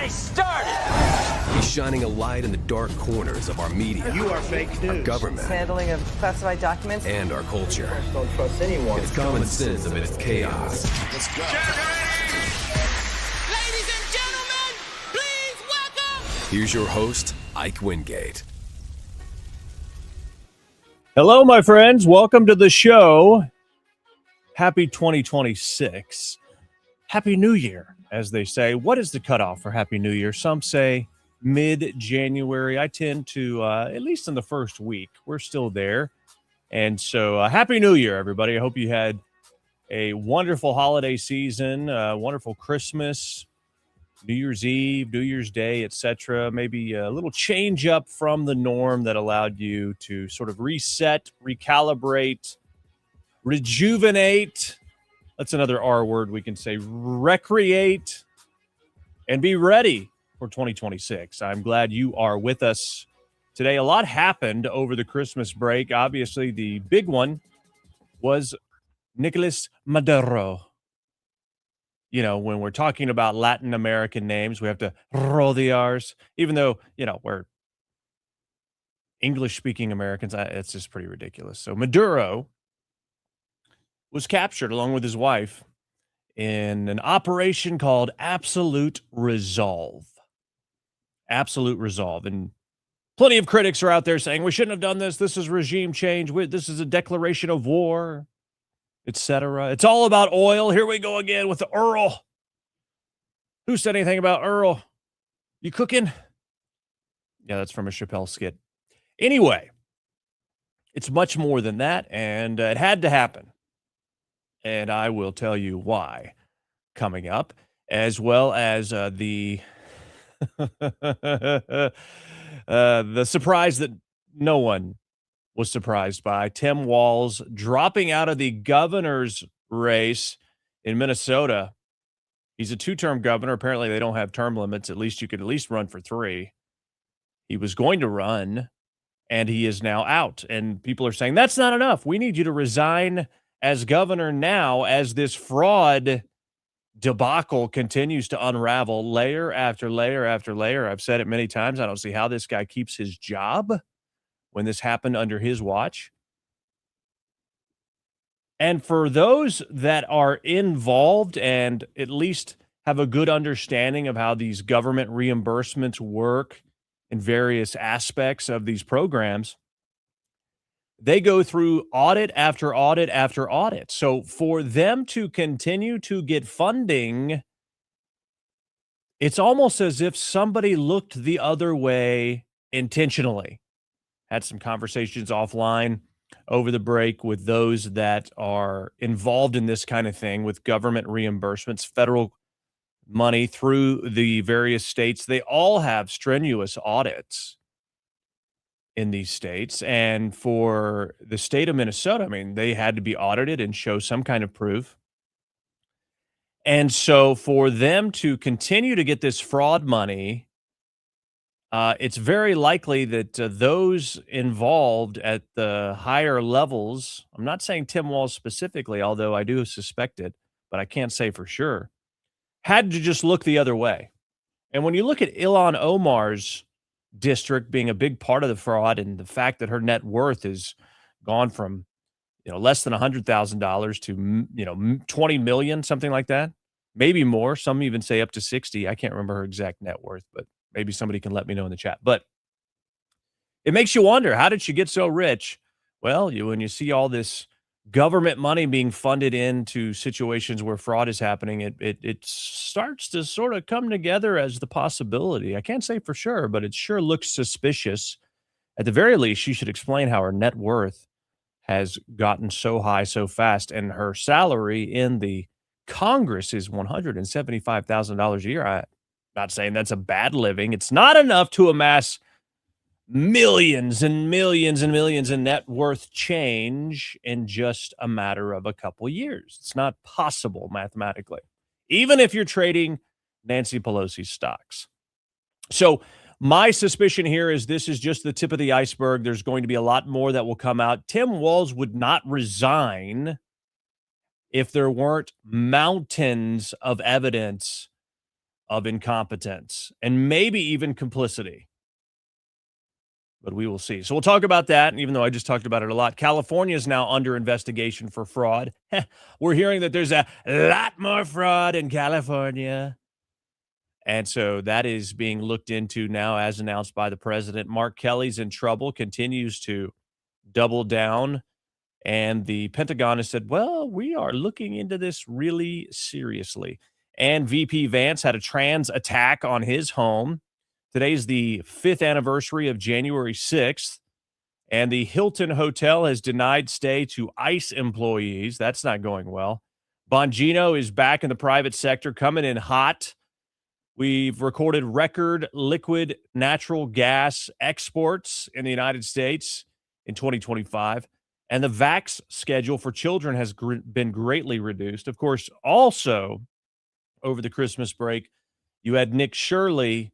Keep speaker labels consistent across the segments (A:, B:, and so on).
A: already started.
B: He's shining a light in the dark corners of our media.
C: You are fake news.
B: Our government.
D: Handling of classified documents.
B: And our culture.
C: Don't trust anyone.
B: It's common sense amidst chaos.
E: Let's go.
F: Ladies and gentlemen, please welcome.
B: Here's your host, Ike Wingate.
G: Hello, my friends. Welcome to the show. Happy 2026. Happy New Year, as they say. What is the cutoff for Happy New Year? Some say mid-January. I tend to, at least in the first week, we're still there. And so Happy New Year, everybody. I hope you had a wonderful holiday season, wonderful Christmas, New Year's Eve, New Year's Day, etc. Maybe a little change up from the norm that allowed you to sort of reset, recalibrate, rejuvenate. That's another R word we can say, recreate, and be ready for 2026. I'm glad you are with us today. A lot happened over the Christmas break. Obviously, the big one was Nicolas Maduro. You know, when we're talking about Latin American names, we have to roll the R's, even though, you know, we're English-speaking Americans. It's just pretty ridiculous. So Maduro was captured along with his wife in an operation called Absolute Resolve. Absolute Resolve. And plenty of critics are out there saying, we shouldn't have done this. This is regime change. This is a declaration of war, etc. It's all about oil. Here we go again with the Earl. Who said anything about Earl? You cooking? Yeah, that's from a Chappelle skit. Anyway, it's much more than that, and it had to happen. And I will tell you why coming up, as well as the the surprise that no one was surprised by. Tim Walz dropping out of the governor's race in Minnesota. He's a two-term governor. Apparently, they don't have term limits. At least you could at least run for 3. He was going to run, and he is now out. And people are saying, that's not enough. We need you to resign as governor now, as this fraud debacle continues to unravel layer after layer after layer. I've said it many times. I don't see how this guy keeps his job when this happened under his watch. And for those that are involved and at least have a good understanding of how these government reimbursements work in various aspects of these programs, they go through audit after audit after audit. So for them to continue to get funding, it's almost as if somebody looked the other way intentionally. Had some conversations offline over the break with those that are involved in this kind of thing with government reimbursements, federal money through the various states. They all have strenuous audits in these states. And for the state of Minnesota, I mean, they had to be audited and show some kind of proof. And so for them to continue to get this fraud money, it's very likely that those involved at the higher levels, I'm not saying Tim Walz specifically, although I do suspect it, but I can't say for sure, had to just look the other way. And when you look at Ilhan Omar's district being a big part of the fraud, and the fact that her net worth has gone from, you know, less than $100,000 to, you know, 20 million, something like that, maybe more. Some even say up to 60. I can't remember her exact net worth, but maybe somebody can let me know in the chat. But it makes you wonder, how did she get so rich? Well, when you see all this government money being funded into situations where fraud is happening, it starts to sort of come together as the possibility. I can't say for sure, but it sure looks suspicious. At the very least, she should explain how her net worth has gotten so high so fast, and her salary in the Congress is $175,000 a year. I'm not saying that's a bad living. It's not enough to amass millions and millions and millions in net worth change in just a matter of a couple years. It's not possible mathematically, even if you're trading Nancy Pelosi's stocks. So my suspicion here is this is just the tip of the iceberg. There's going to be a lot more that will come out. Tim Walz would not resign if there weren't mountains of evidence of incompetence and maybe even complicity. But we will see. So we'll talk about that. And even though I just talked about it a lot, California is now under investigation for fraud. We're hearing that there's a lot more fraud in California. And so that is being looked into now, as announced by the president. Mark Kelly's in trouble, continues to double down. And the Pentagon has said, well, we are looking into this really seriously. And VP Vance had a trans attack on his home. Today's the 5th anniversary of January 6th. And the Hilton Hotel has denied stay to ICE employees. That's not going well. Bongino is back in the private sector, coming in hot. We've recorded record liquid natural gas exports in the United States in 2025. And the vax schedule for children has been greatly reduced. Of course, also over the Christmas break, you had Nick Shirley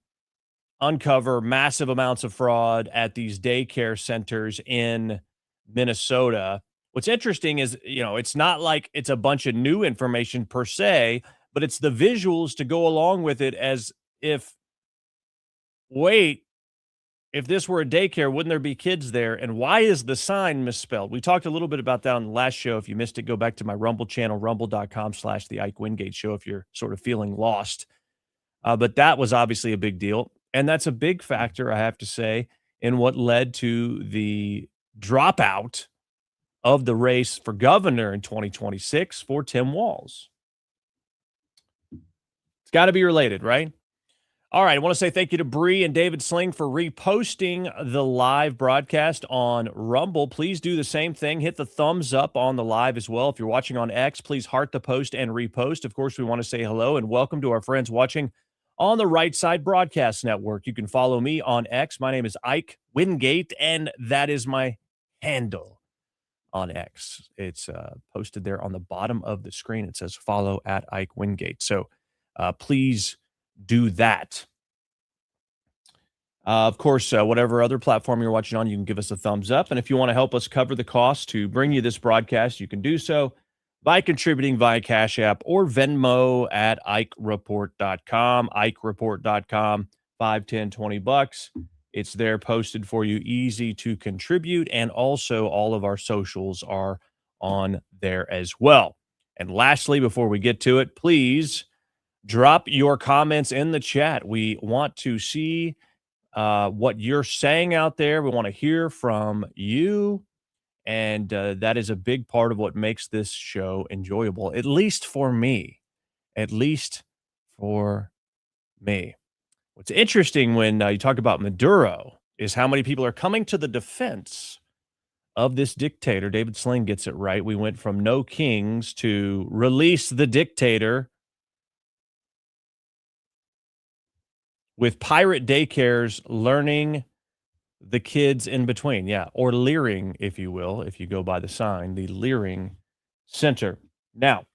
G: uncover massive amounts of fraud at these daycare centers in Minnesota. What's interesting is, it's not like it's a bunch of new information per se, but it's the visuals to go along with it, as if, wait, if this were a daycare, wouldn't there be kids there? And why is the sign misspelled? We talked a little bit about that on the last show. If you missed it, go back to my Rumble channel, rumble.com/the Ike Wingate show, if you're sort of feeling lost. But that was obviously a big deal. And that's a big factor, I have to say, in what led to the dropout of the race for governor in 2026 for Tim Walz. It's got to be related, right? All right, I want to say thank you to Bree and David Sling for reposting the live broadcast on Rumble. Please do the same thing. Hit the thumbs up on the live as well. If you're watching on X, please heart the post and repost. Of course, we want to say hello and welcome to our friends watching on the Right Side Broadcast Network. You can follow me on X. My name is Ike Wingate, and that is my handle on X. It's posted there on the bottom of the screen. It says follow at Ike Wingate. So please do that. Of course, whatever other platform you're watching on, you can give us a thumbs up. And if you want to help us cover the cost to bring you this broadcast, you can do so by contributing via Cash App or Venmo at IkeReport.com, IkeReport.com, $5, $10, $20. It's there posted for you, easy to contribute. And also all of our socials are on there as well. And lastly, before we get to it, please drop your comments in the chat. We want to see what you're saying out there. We want to hear from you. And that is a big part of what makes this show enjoyable, at least for me. At least for me. What's interesting when you talk about Maduro is how many people are coming to the defense of this dictator. David Sling gets it right. We went from no kings to release the dictator, with pirate daycares learning the kids in between. Yeah, or leering, if you will, if you go by the sign, the leering center. Now,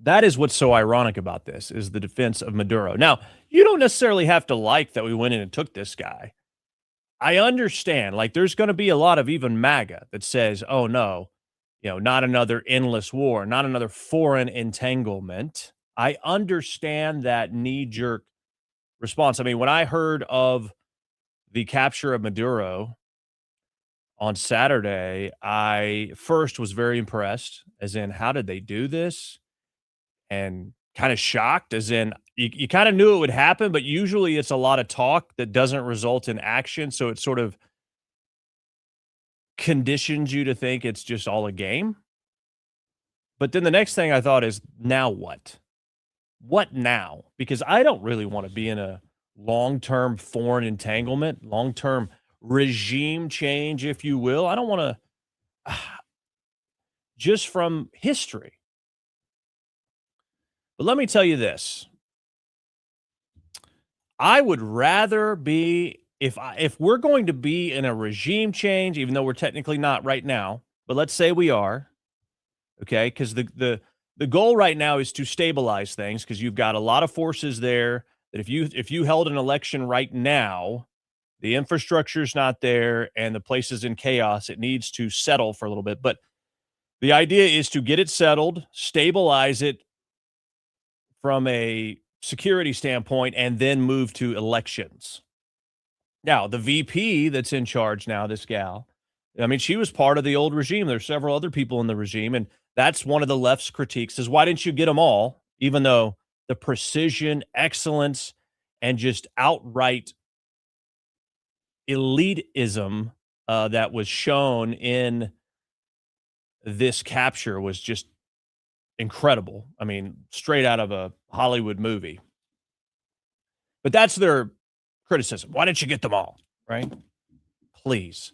G: that is what's so ironic about this, is the defense of Maduro. Now, you don't necessarily have to like that we went in and took this guy. I understand, like, there's going to be a lot of even MAGA that says, oh no, not another endless war, not another foreign entanglement. I understand that knee-jerk response. I mean, when I heard of the capture of Maduro on Saturday, I first was very impressed, as in, how did they do this? And kind of shocked, as in, you kind of knew it would happen, but usually it's a lot of talk that doesn't result in action. So it sort of conditions you to think it's just all a game. But then the next thing I thought is, now what? What now? Because I don't really want to be in a long-term foreign entanglement, long-term regime change, if you will. I don't want to, just from history. But let me tell you this. I would rather be, if we're going to be in a regime change, even though we're technically not right now, but let's say we are, okay? Because the goal right now is to stabilize things, because you've got a lot of forces there that if you held an election right now, the infrastructure's not there and the place is in chaos. It needs to settle for a little bit. But the idea is to get it settled, stabilize it from a security standpoint and then move to elections. Now, the VP that's in charge now, this gal, I mean, she was part of the old regime. There's several other people in the regime, and that's one of the left's critiques is why didn't you get them all, even though the precision, excellence, and just outright elitism that was shown in this capture was just incredible. I mean, straight out of a Hollywood movie. But that's their criticism. Why didn't you get them all, right? Please.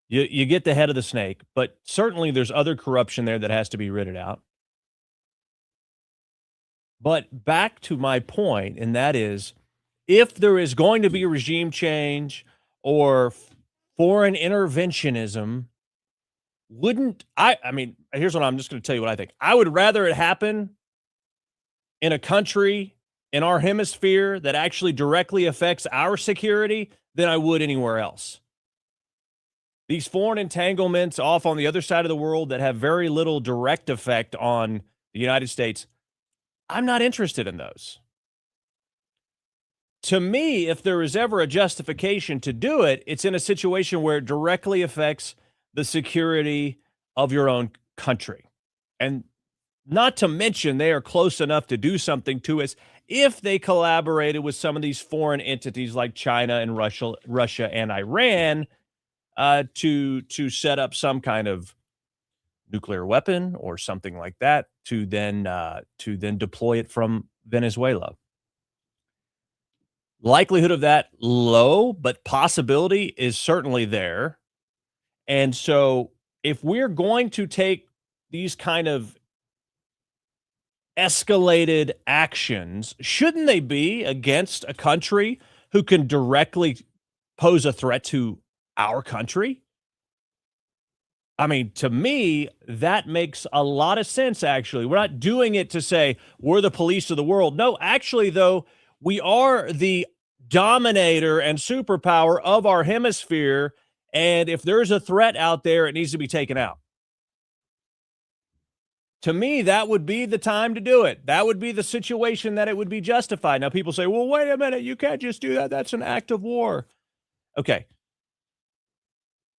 G: You get the head of the snake, but certainly there's other corruption there that has to be rooted out. But back to my point, and that is, if there is going to be a regime change or foreign interventionism, I mean, here's what I'm just going to tell you what I think. I would rather it happen in a country in our hemisphere that actually directly affects our security than I would anywhere else. These foreign entanglements off on the other side of the world that have very little direct effect on the United States, I'm not interested in those. To me, if there is ever a justification to do it, it's in a situation where it directly affects the security of your own country. And not to mention they are close enough to do something to us if they collaborated with some of these foreign entities like China and Russia and Iran to set up some kind of nuclear weapon or something like that to then deploy it from Venezuela. Likelihood of that low, but possibility is certainly there. And so if we're going to take these kind of escalated actions, shouldn't they be against a country who can directly pose a threat to our country? I mean, to me, that makes a lot of sense, actually. We're not doing it to say we're the police of the world. No, actually, though, we are the dominator and superpower of our hemisphere. And if there's a threat out there, it needs to be taken out. To me, that would be the time to do it. That would be the situation that it would be justified. Now, people say, well, wait a minute. You can't just do that. That's an act of war. Okay.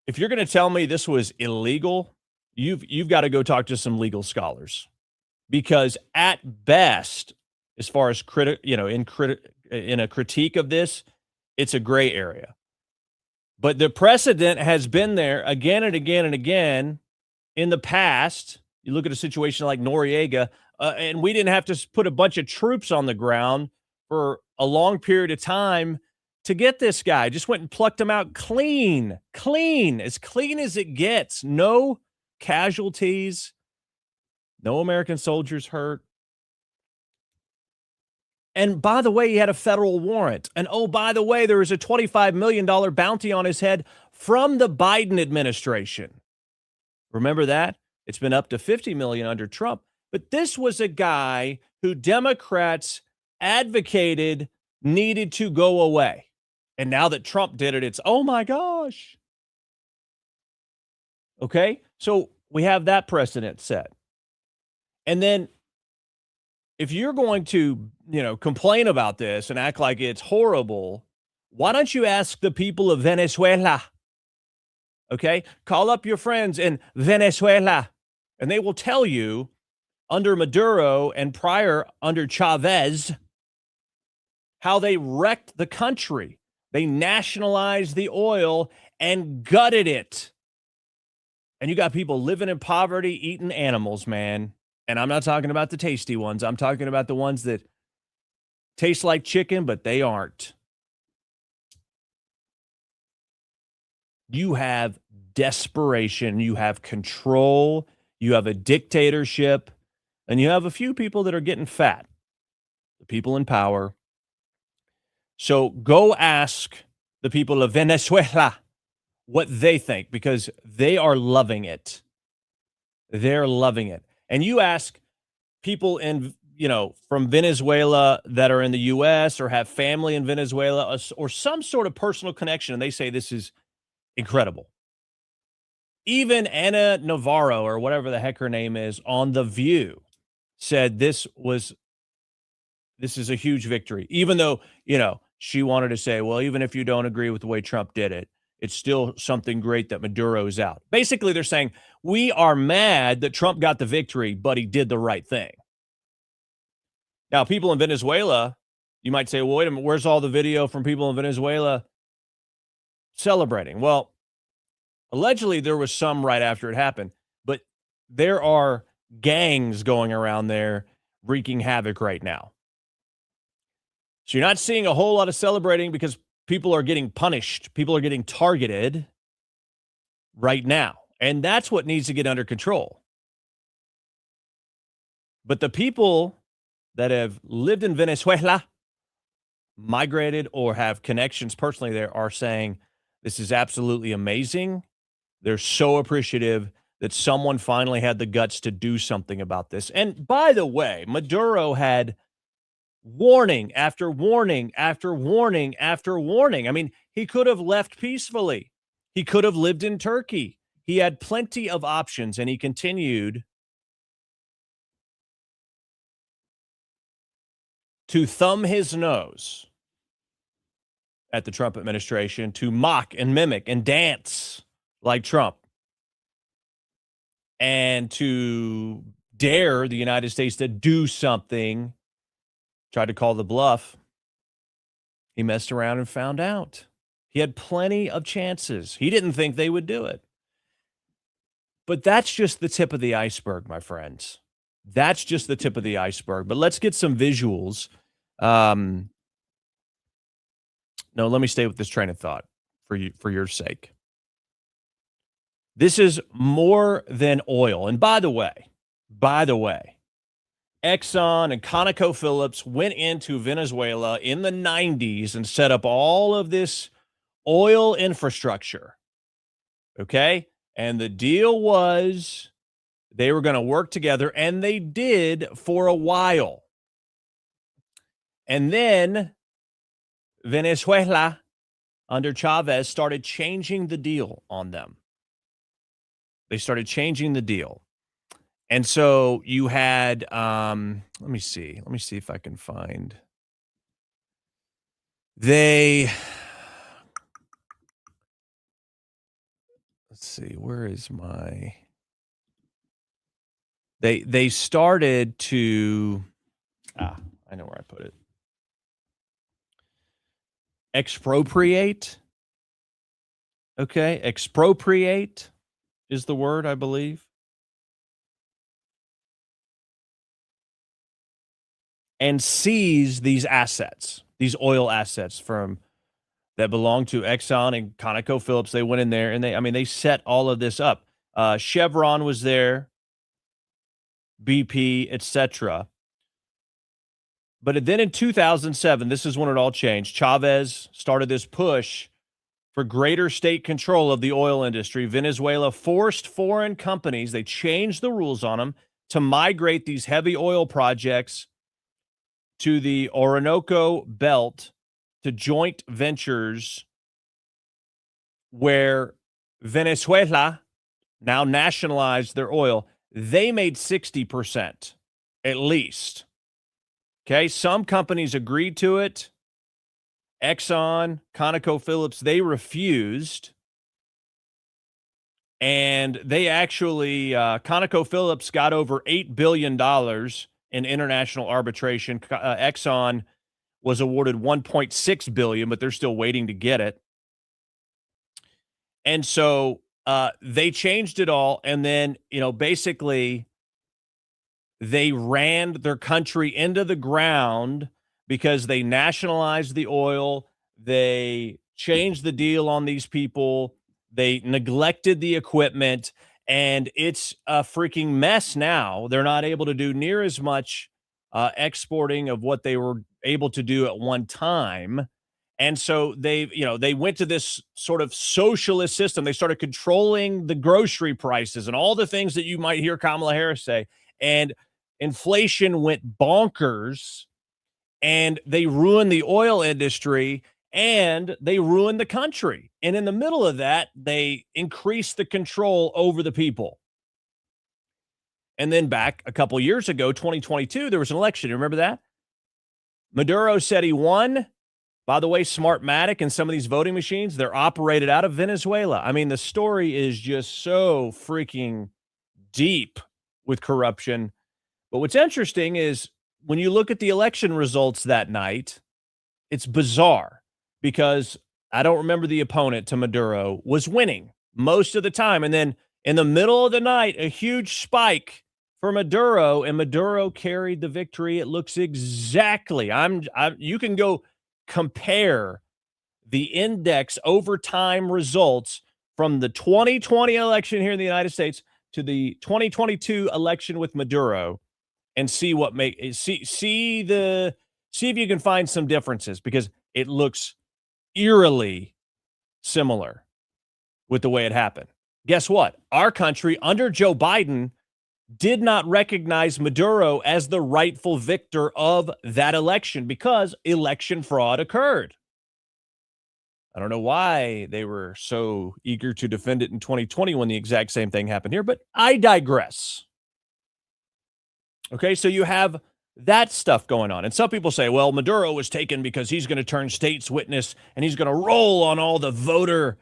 G: If you're going to tell me this was illegal, you've got to go talk to some legal scholars, because at best, as far as in a critique of this, it's a gray area. But the precedent has been there again and again and again in the past. You look at a situation like Noriega, and we didn't have to put a bunch of troops on the ground for a long period of time to get this guy. Just went and plucked him out clean, as clean as it gets. No casualties, no American soldiers hurt. And by the way, he had a federal warrant. And oh, by the way, there was a $25 million bounty on his head from the Biden administration. Remember that? It's been up to $50 million under Trump. But this was a guy who Democrats advocated needed to go away. And now that Trump did it, it's, oh my gosh. Okay? So we have that precedent set. And then if you're going to, complain about this and act like it's horrible, why don't you ask the people of Venezuela? Okay? Call up your friends in Venezuela, and they will tell you under Maduro and prior under Chavez how they wrecked the country. They nationalized the oil and gutted it. And you got people living in poverty, eating animals, man. And I'm not talking about the tasty ones. I'm talking about the ones that taste like chicken, but they aren't. You have desperation. You have control. You have a dictatorship. And you have a few people that are getting fat. The people in power. So go ask the people of Venezuela what they think, because they are loving it. They're loving it. And you ask people in, from Venezuela that are in the U.S. or have family in Venezuela or some sort of personal connection, and they say this is incredible. Even Ana Navarro, or whatever the heck her name is, on The View said this was this is a huge victory, even though, she wanted to say, well, even if you don't agree with the way Trump did it, it's still something great that Maduro is out. Basically, they're saying we are mad that Trump got the victory, but he did the right thing. Now, people in Venezuela, you might say, well, wait a minute, where's all the video from people in Venezuela celebrating? Well, allegedly, there was some right after it happened, but there are gangs going around there wreaking havoc right now. So you're not seeing a whole lot of celebrating because people are getting punished. People are getting targeted right now. And that's what needs to get under control. But the people that have lived in Venezuela, migrated, or have connections personally there are saying this is absolutely amazing. They're so appreciative that someone finally had the guts to do something about this. And by the way, Maduro had warning after warning after warning after warning. I mean, he could have left peacefully. He could have lived in Turkey. He had plenty of options, and he continued to thumb his nose at the Trump administration, to mock and mimic and dance like Trump, and to dare the United States to do something. Tried to call the bluff. He messed around and found out. He had plenty of chances. He didn't think they would do it. But that's just the tip of the iceberg, my friends. That's just the tip of the iceberg. But let's get some visuals. No, let me stay with this train of thought for your sake. This is more than oil. And by the way, Exxon and ConocoPhillips went into Venezuela in the 90s and set up all of this oil infrastructure. Okay? And the deal was they were going to work together, and they did for a while. And then Venezuela under Chavez started changing the deal on them. They started changing the deal. And so you had, let me see if I can find. Let's see, where is my, they started to, I know where I put it. Expropriate. Okay, expropriate is the word, I believe. And seize these assets, these oil assets from that belong to Exxon and ConocoPhillips. They went in there and they set all of this up. Chevron was there, BP, etc. But then in 2007, this is when it all changed. Chavez started this push for greater state control of the oil industry. Venezuela forced foreign companies, they changed the rules on them to migrate these heavy oil projects to the Orinoco Belt, to joint ventures where Venezuela now nationalized their oil. They made 60% at least. Okay, some companies agreed to it. Exxon, ConocoPhillips, they refused. And they actually, ConocoPhillips got over $8 billion in international arbitration. Exxon was awarded $1.6 billion, but they're still waiting to get it. And so they changed it all. And then, basically they ran their country into the ground because they nationalized the oil. They changed the deal on these people. They neglected the equipment. And it's a freaking mess now. They're not able to do near as much exporting of what they were able to do at one time. And so they went to this sort of socialist system. They started controlling the grocery prices and all the things that you might hear Kamala Harris say. And inflation went bonkers, and they ruined the oil industry, and they ruined the country. And in the middle of that, they increased the control over the people. And then back a couple years ago, 2022, there was an election. You remember that? Maduro said he won. By the way, Smartmatic and some of these voting machines, they're operated out of Venezuela. I mean, the story is just so freaking deep with corruption. But what's interesting is when you look at the election results that night, it's bizarre because I don't remember the opponent to Maduro was winning most of the time. And then in the middle of the night, a huge spike for Maduro, and Maduro carried the victory. It looks exactly. You can go compare the index over time results from the 2020 election here in the United States to the 2022 election with Maduro and see if you can find some differences, because it looks eerily similar with the way it happened. Guess what? Our country under Joe Biden did not recognize Maduro as the rightful victor of that election because election fraud occurred. I don't know why they were so eager to defend it in 2020 when the exact same thing happened here, but I digress. Okay, so you have that stuff going on. And some people say, well, Maduro was taken because he's going to turn state's witness and he's going to roll on all the voter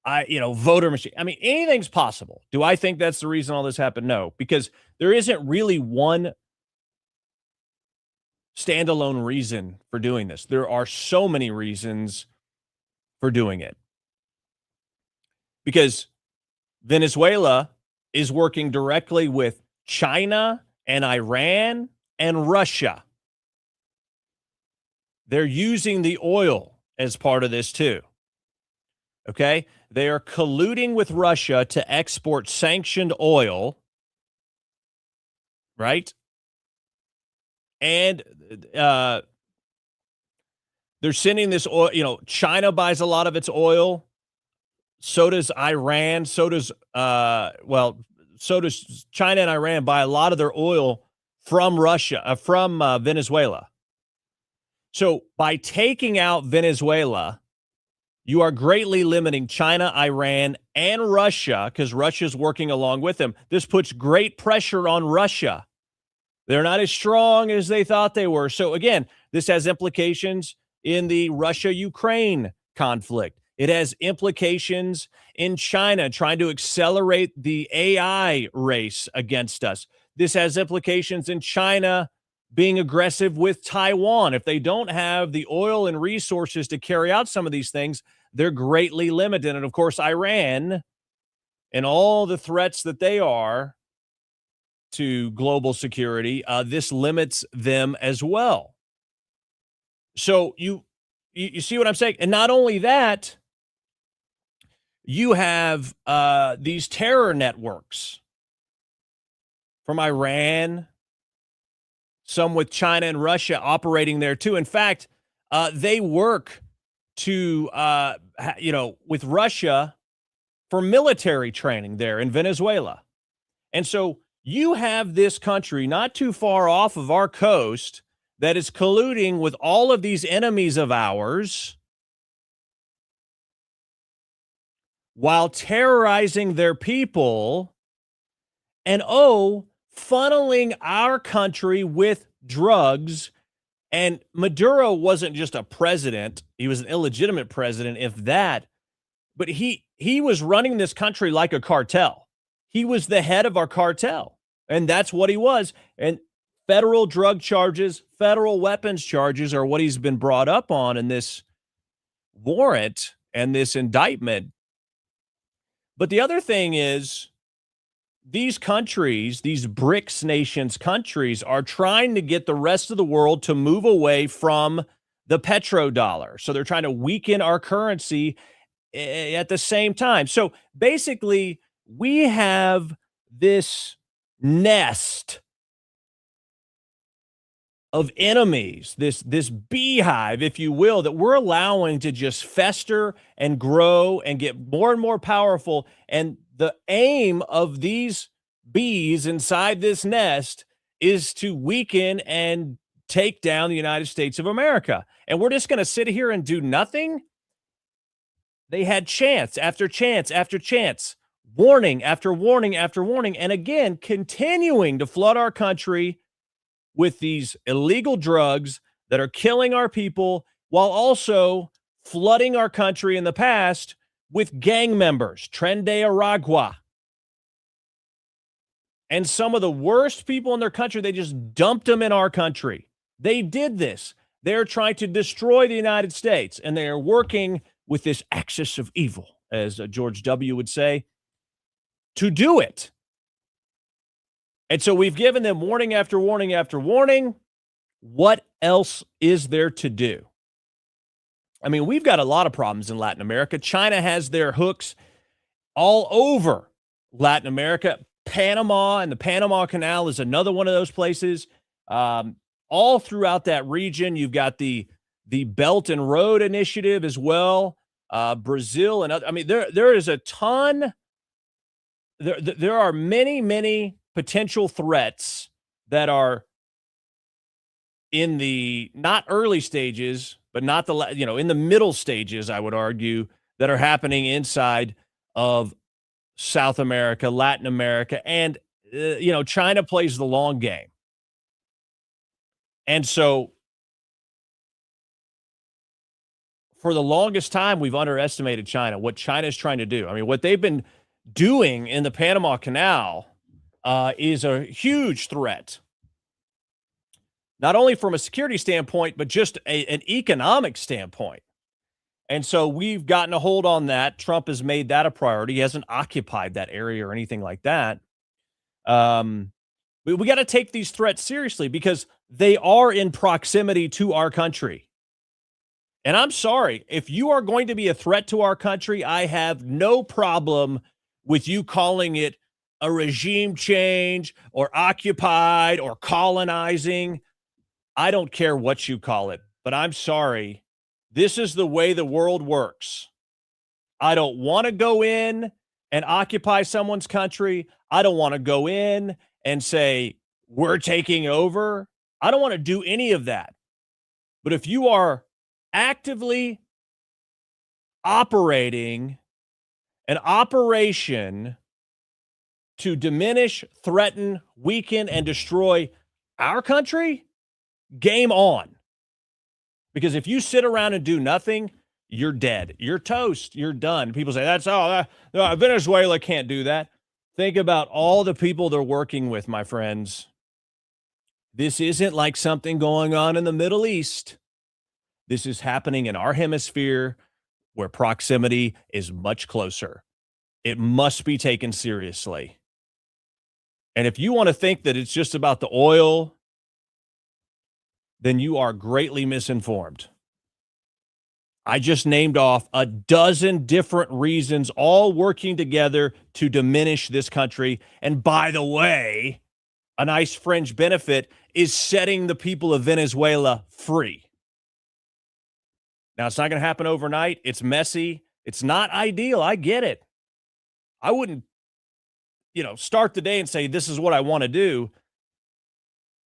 G: machine. I mean, anything's possible. Do I think that's the reason all this happened? No, because there isn't really one standalone reason for doing this. There are so many reasons for doing it. Because Venezuela is working directly with China and Iran and Russia. They're using the oil as part of this too. Okay? They are colluding with Russia to export sanctioned oil, right? And they're sending this oil. China buys a lot of its oil. So does Iran. So does China and Iran buy a lot of their oil from Russia, from Venezuela. So by taking out Venezuela, you are greatly limiting China, Iran, and Russia, because Russia's working along with them. This puts great pressure on Russia. They're not as strong as they thought they were. So again, this has implications in the Russia-Ukraine conflict. It has implications in China trying to accelerate the AI race against us. This has implications in China being aggressive with Taiwan. If they don't have the oil and resources to carry out some of these things, they're greatly limited. And of course, Iran and all the threats that they are to global security, this limits them as well. So you see what I'm saying? And not only that, you have these terror networks from Iran, some with China and Russia operating there too. In fact, they work to, with Russia for military training there in Venezuela. And so you have this country not too far off of our coast that is colluding with all of these enemies of ours while terrorizing their people and, funneling our country with drugs. And Maduro wasn't just a president. He was an illegitimate president, if that. But he was running this country like a cartel. He was the head of our cartel. And that's what he was. And federal drug charges, federal weapons charges are what he's been brought up on in this warrant and this indictment. But the other thing is, these countries, these BRICS nations countries, are trying to get the rest of the world to move away from the petrodollar. So they're trying to weaken our currency at the same time. So basically, we have this nest of enemies, this beehive, if you will, that we're allowing to just fester and grow and get more and more powerful. And the aim of these bees inside this nest is to weaken and take down the United States of America. And we're just going to sit here and do nothing? They had chance after chance after chance, warning after warning after warning, and again, continuing to flood our country with these illegal drugs that are killing our people while also flooding our country in the past with gang members, Tren de Aragua. And some of the worst people in their country, they just dumped them in our country. They did this. They're trying to destroy the United States, and they are working with this axis of evil, as George W. would say, to do it. And so we've given them warning after warning after warning. What else is there to do? I mean, we've got a lot of problems in Latin America. China has their hooks all over Latin America. Panama and the Panama Canal is another one of those places. All throughout that region, you've got the Belt and Road Initiative as well. Brazil and other, I mean, there is a ton. There are many potential threats that are in the not early stages, but not in the middle stages, I would argue, that are happening inside of South America, Latin America, and China plays the long game. And so for the longest time, we've underestimated China, what China is trying to do. I mean, what they've been doing in the Panama Canal is a huge threat, not only from a security standpoint, but just an economic standpoint. And so we've gotten a hold on that. Trump has made that a priority. He hasn't occupied that area or anything like that. We got to take these threats seriously because they are in proximity to our country. And I'm sorry, if you are going to be a threat to our country, I have no problem with you calling it a regime change or occupied or colonizing. I don't care what you call it, but I'm sorry. This is the way the world works. I don't want to go in and occupy someone's country. I don't want to go in and say, we're taking over. I don't want to do any of that. But if you are actively operating an operation to diminish, threaten, weaken, and destroy our country, game on. Because if you sit around and do nothing, you're dead. You're toast. You're done. People say, Venezuela can't do that. Think about all the people they're working with, my friends. This isn't like something going on in the Middle East. This is happening in our hemisphere where proximity is much closer. It must be taken seriously. And if you want to think that it's just about the oil, then you are greatly misinformed. I just named off a dozen different reasons, all working together to diminish this country. And by the way, a nice fringe benefit is setting the people of Venezuela free. Now, it's not going to happen overnight. It's messy. It's not ideal. I get it. I wouldn't, start the day and say, this is what I want to do.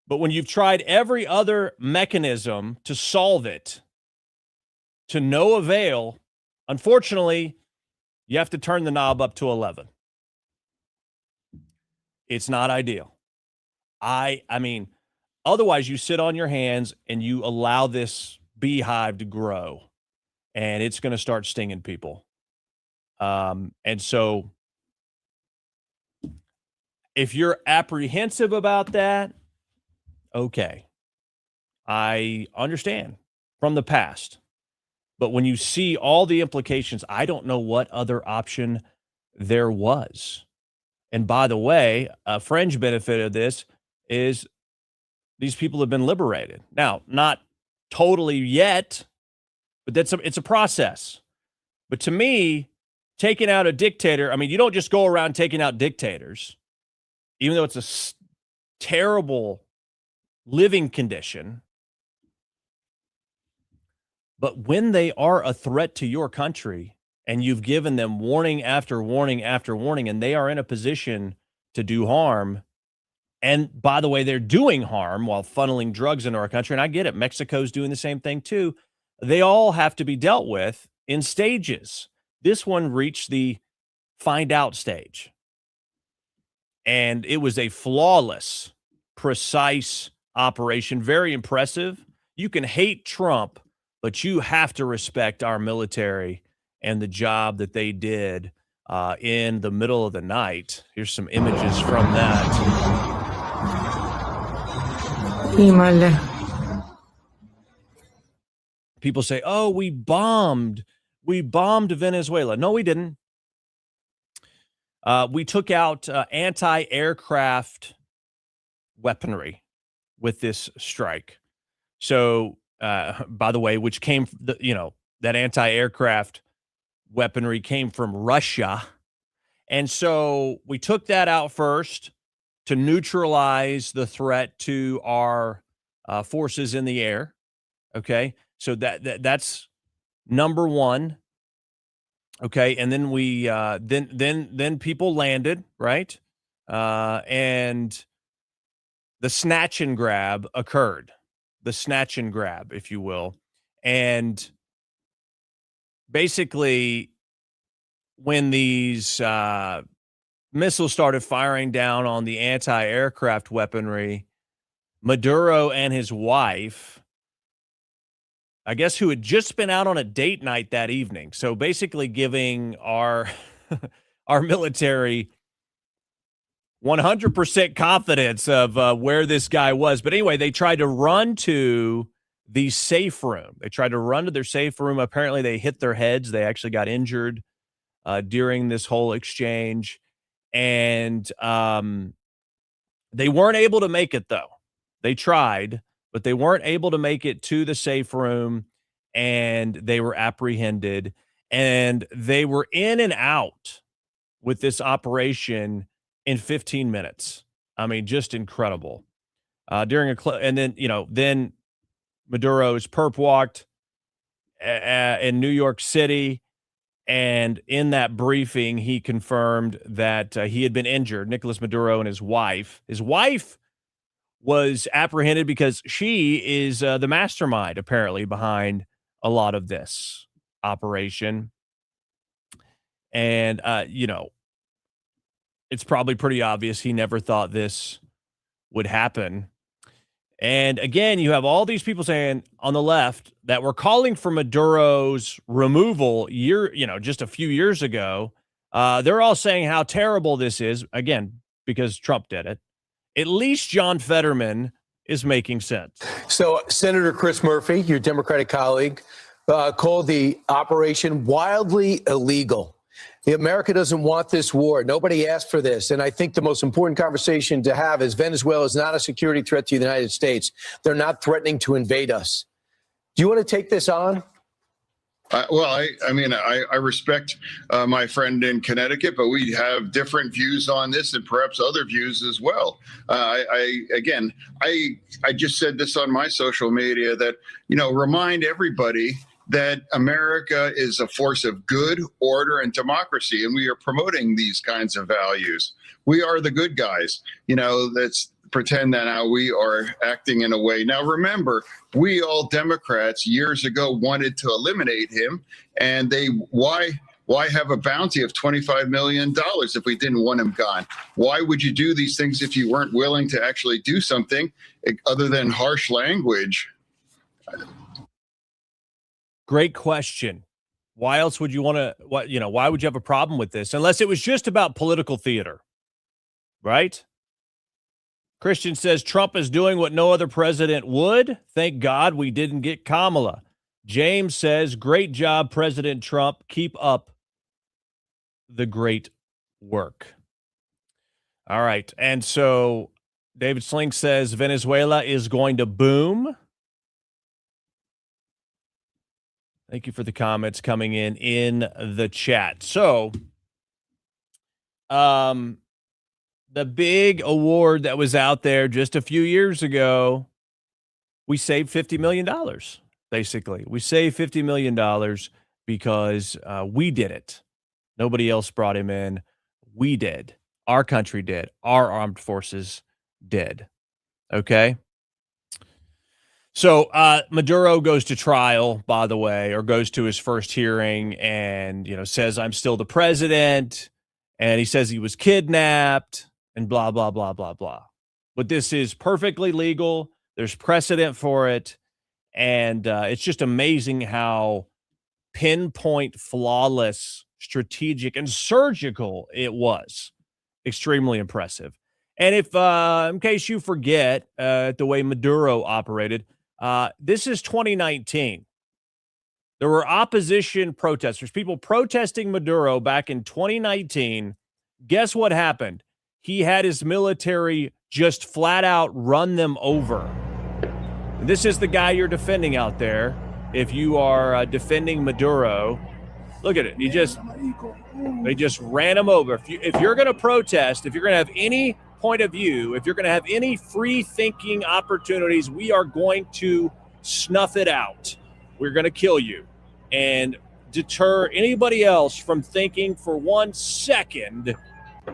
G: But when you've tried every other mechanism to solve it to no avail, unfortunately, you have to turn the knob up to 11. It's not ideal. I mean, otherwise you sit on your hands and you allow this beehive to grow and it's going to start stinging people. And so if you're apprehensive about that, okay, I understand from the past. But when you see all the implications, I don't know what other option there was. And by the way, a fringe benefit of this is these people have been liberated. Now, not totally yet, but it's a process. But to me, taking out a dictator, I mean, you don't just go around taking out dictators, even though it's a terrible living condition. But when they are a threat to your country and you've given them warning after warning after warning, and they are in a position to do harm, and by the way, they're doing harm while funneling drugs into our country, and I get it, Mexico's doing the same thing too, they all have to be dealt with in stages. This one reached the find out stage. And it was a flawless, precise operation, very impressive. You can hate Trump, but you have to respect our military and the job that they did in the middle of the night. Here's some images from that. People say, oh, we bombed Venezuela. No, we didn't. We took out anti-aircraft weaponry with this strike. So, by the way, which came, that anti-aircraft weaponry came from Russia. And so we took that out first to neutralize the threat to our forces in the air. Okay. So that's number one. Okay. And then we, then people landed, right? And the snatch and grab occurred, the snatch and grab, if you will. And basically, when these missiles started firing down on the anti-aircraft weaponry, Maduro and his wife, I guess, who had just been out on a date night that evening, so basically giving our our military 100% confidence of where this guy was. But anyway, they tried to run to the safe room. They tried to run to their safe room. Apparently, they hit their heads. They actually got injured during this whole exchange. And they weren't able to make it, though. They tried, but they weren't able to make it to the safe room, and they were apprehended. And they were in and out with this operation in 15 minutes. I mean, just incredible. And then, then Maduro's perp walked in New York City. And in that briefing, he confirmed that he had been injured, Nicolas Maduro and his wife. His wife was apprehended because she is the mastermind, apparently, behind a lot of this operation. And, it's probably pretty obvious he never thought this would happen. And again, you have all these people saying on the left that were calling for Maduro's removal just a few years ago. They're all saying how terrible this is, again, because Trump did it. At least John Fetterman is making sense.
A: So Senator Chris Murphy, your Democratic colleague, called the operation wildly illegal. America doesn't want this war. Nobody asked for this. And I think the most important conversation to have is Venezuela is not a security threat to the United States. They're not threatening to invade us. Do you want to take this on?
C: I respect my friend in Connecticut, but we have different views on this and perhaps other views as well. I just said this on my social media that, remind everybody that America is a force of good, order, and democracy, and we are promoting these kinds of values. We are the good guys. Let's pretend that now we are acting in a way. Now, remember, we all Democrats years ago wanted to eliminate him, and why have a bounty of $25 million if we didn't want him gone? Why would you do these things if you weren't willing to actually do something other than harsh language?
G: Great question. Why else would you want to, why would you have a problem with this? Unless it was just about political theater, right? Christian says Trump is doing what no other president would. Thank God we didn't get Kamala. James says, great job, President Trump. Keep up the great work. All right. And so David Slink says Venezuela is going to boom. Thank you for the comments coming in the chat. So, the big award that was out there just a few years ago, we saved $50 million, basically. We saved $50 million because we did it. Nobody else brought him in. We did. Our country did. Our armed forces did. Okay? So Maduro goes to trial, by the way, or goes to his first hearing and, says, I'm still the president. And he says he was kidnapped and blah, blah, blah, blah, blah. But this is perfectly legal. There's precedent for it. And it's just amazing how pinpoint, flawless, strategic, and surgical it was. Extremely impressive. And if, in case you forget the way Maduro operated, this is 2019. There were opposition protesters, people protesting Maduro back in 2019. Guess what happened? He had his military just flat out run them over. This is the guy you're defending out there. If you are defending Maduro, look at it. They just ran him over. If you're going to protest, if you're going to have any point of view, if you're going to have any free thinking opportunities, we are going to snuff it out. We're going to kill you and deter anybody else from thinking for 1 second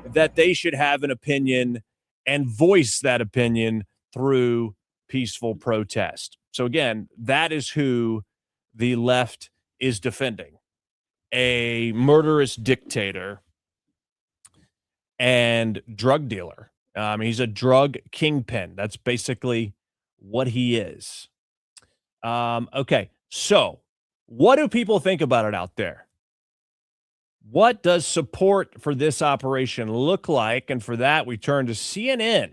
G: that they should have an opinion and voice that opinion through peaceful protest. So again, that is who the left is defending. A murderous dictator and drug dealer. He's a drug kingpin. That's basically what he is. Okay, so what do people think about it out there? What does support for this operation look like? And for that, we turn to CNN.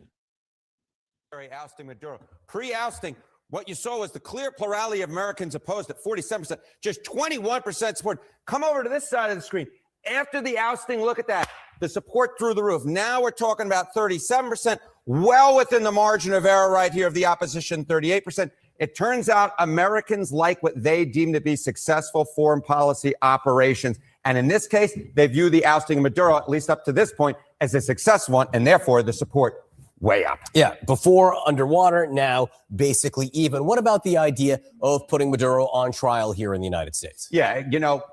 E: Ousting Maduro. Pre-ousting, what you saw was the clear plurality of Americans opposed at 47%, just 21% support. Come over to this side of the screen. After the ousting, look at that. The support through the roof. Now we're talking about 37%, well within the margin of error right here of the opposition, 38%. It turns out Americans like what they deem to be successful foreign policy operations. And in this case, they view the ousting of Maduro, at least up to this point, as a successful one, and therefore the support way up.
H: Yeah, before underwater, now basically even. What about the idea of putting Maduro on trial here in the United States?
E: Yeah,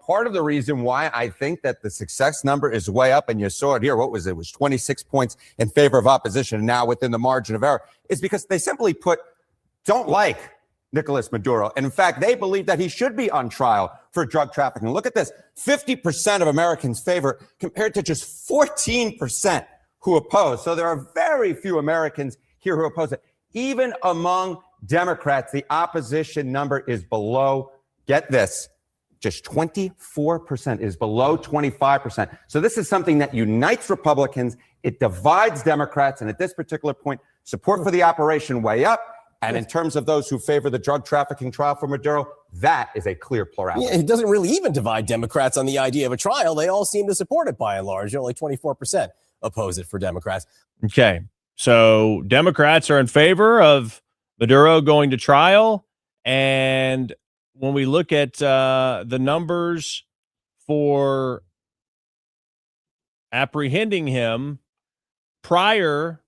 E: part of the reason why I think that the success number is way up, and you saw it here, what was it? It was 26 points in favor of opposition, and now within the margin of error, is because they simply don't like Nicolas Maduro. And in fact, they believe that he should be on trial for drug trafficking. Look at this, 50% of Americans favor compared to just 14% who oppose. So there are very few Americans here who oppose it. Even among Democrats, the opposition number is below, get this, just 24%, is below 25%. So this is something that unites Republicans. It divides Democrats. And at this particular point, support for the operation way up. And in terms of those who favor the drug trafficking trial for Maduro, that is a clear plurality.
H: Yeah, it doesn't really even divide Democrats on the idea of a trial. They all seem to support it by and large. Only 24% oppose it for Democrats.
G: Okay, so Democrats are in favor of Maduro going to trial. And when we look at the numbers for apprehending him prior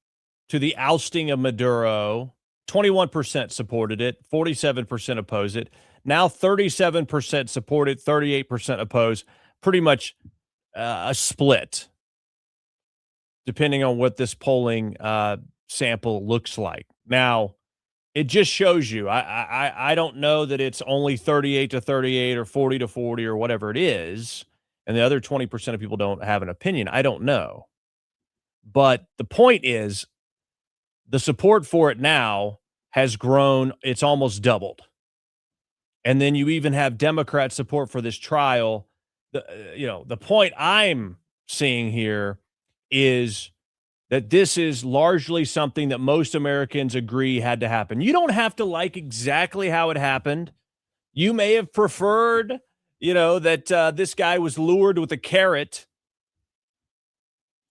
G: to the ousting of Maduro, 21% supported it, 47% oppose it. Now 37% support it, 38% oppose. Pretty much a split, depending on what this polling sample looks like. Now, it just shows you. I don't know that it's only 38 to 38 or 40 to 40 or whatever it is, and the other 20% of people don't have an opinion. I don't know. But the point is, the support for it now has grown. It's almost doubled. And then you even have Democrat support for this trial. The point I'm seeing here is that this is largely something that most Americans agree had to happen. You don't have to like exactly how it happened. You may have preferred, that this guy was lured with a carrot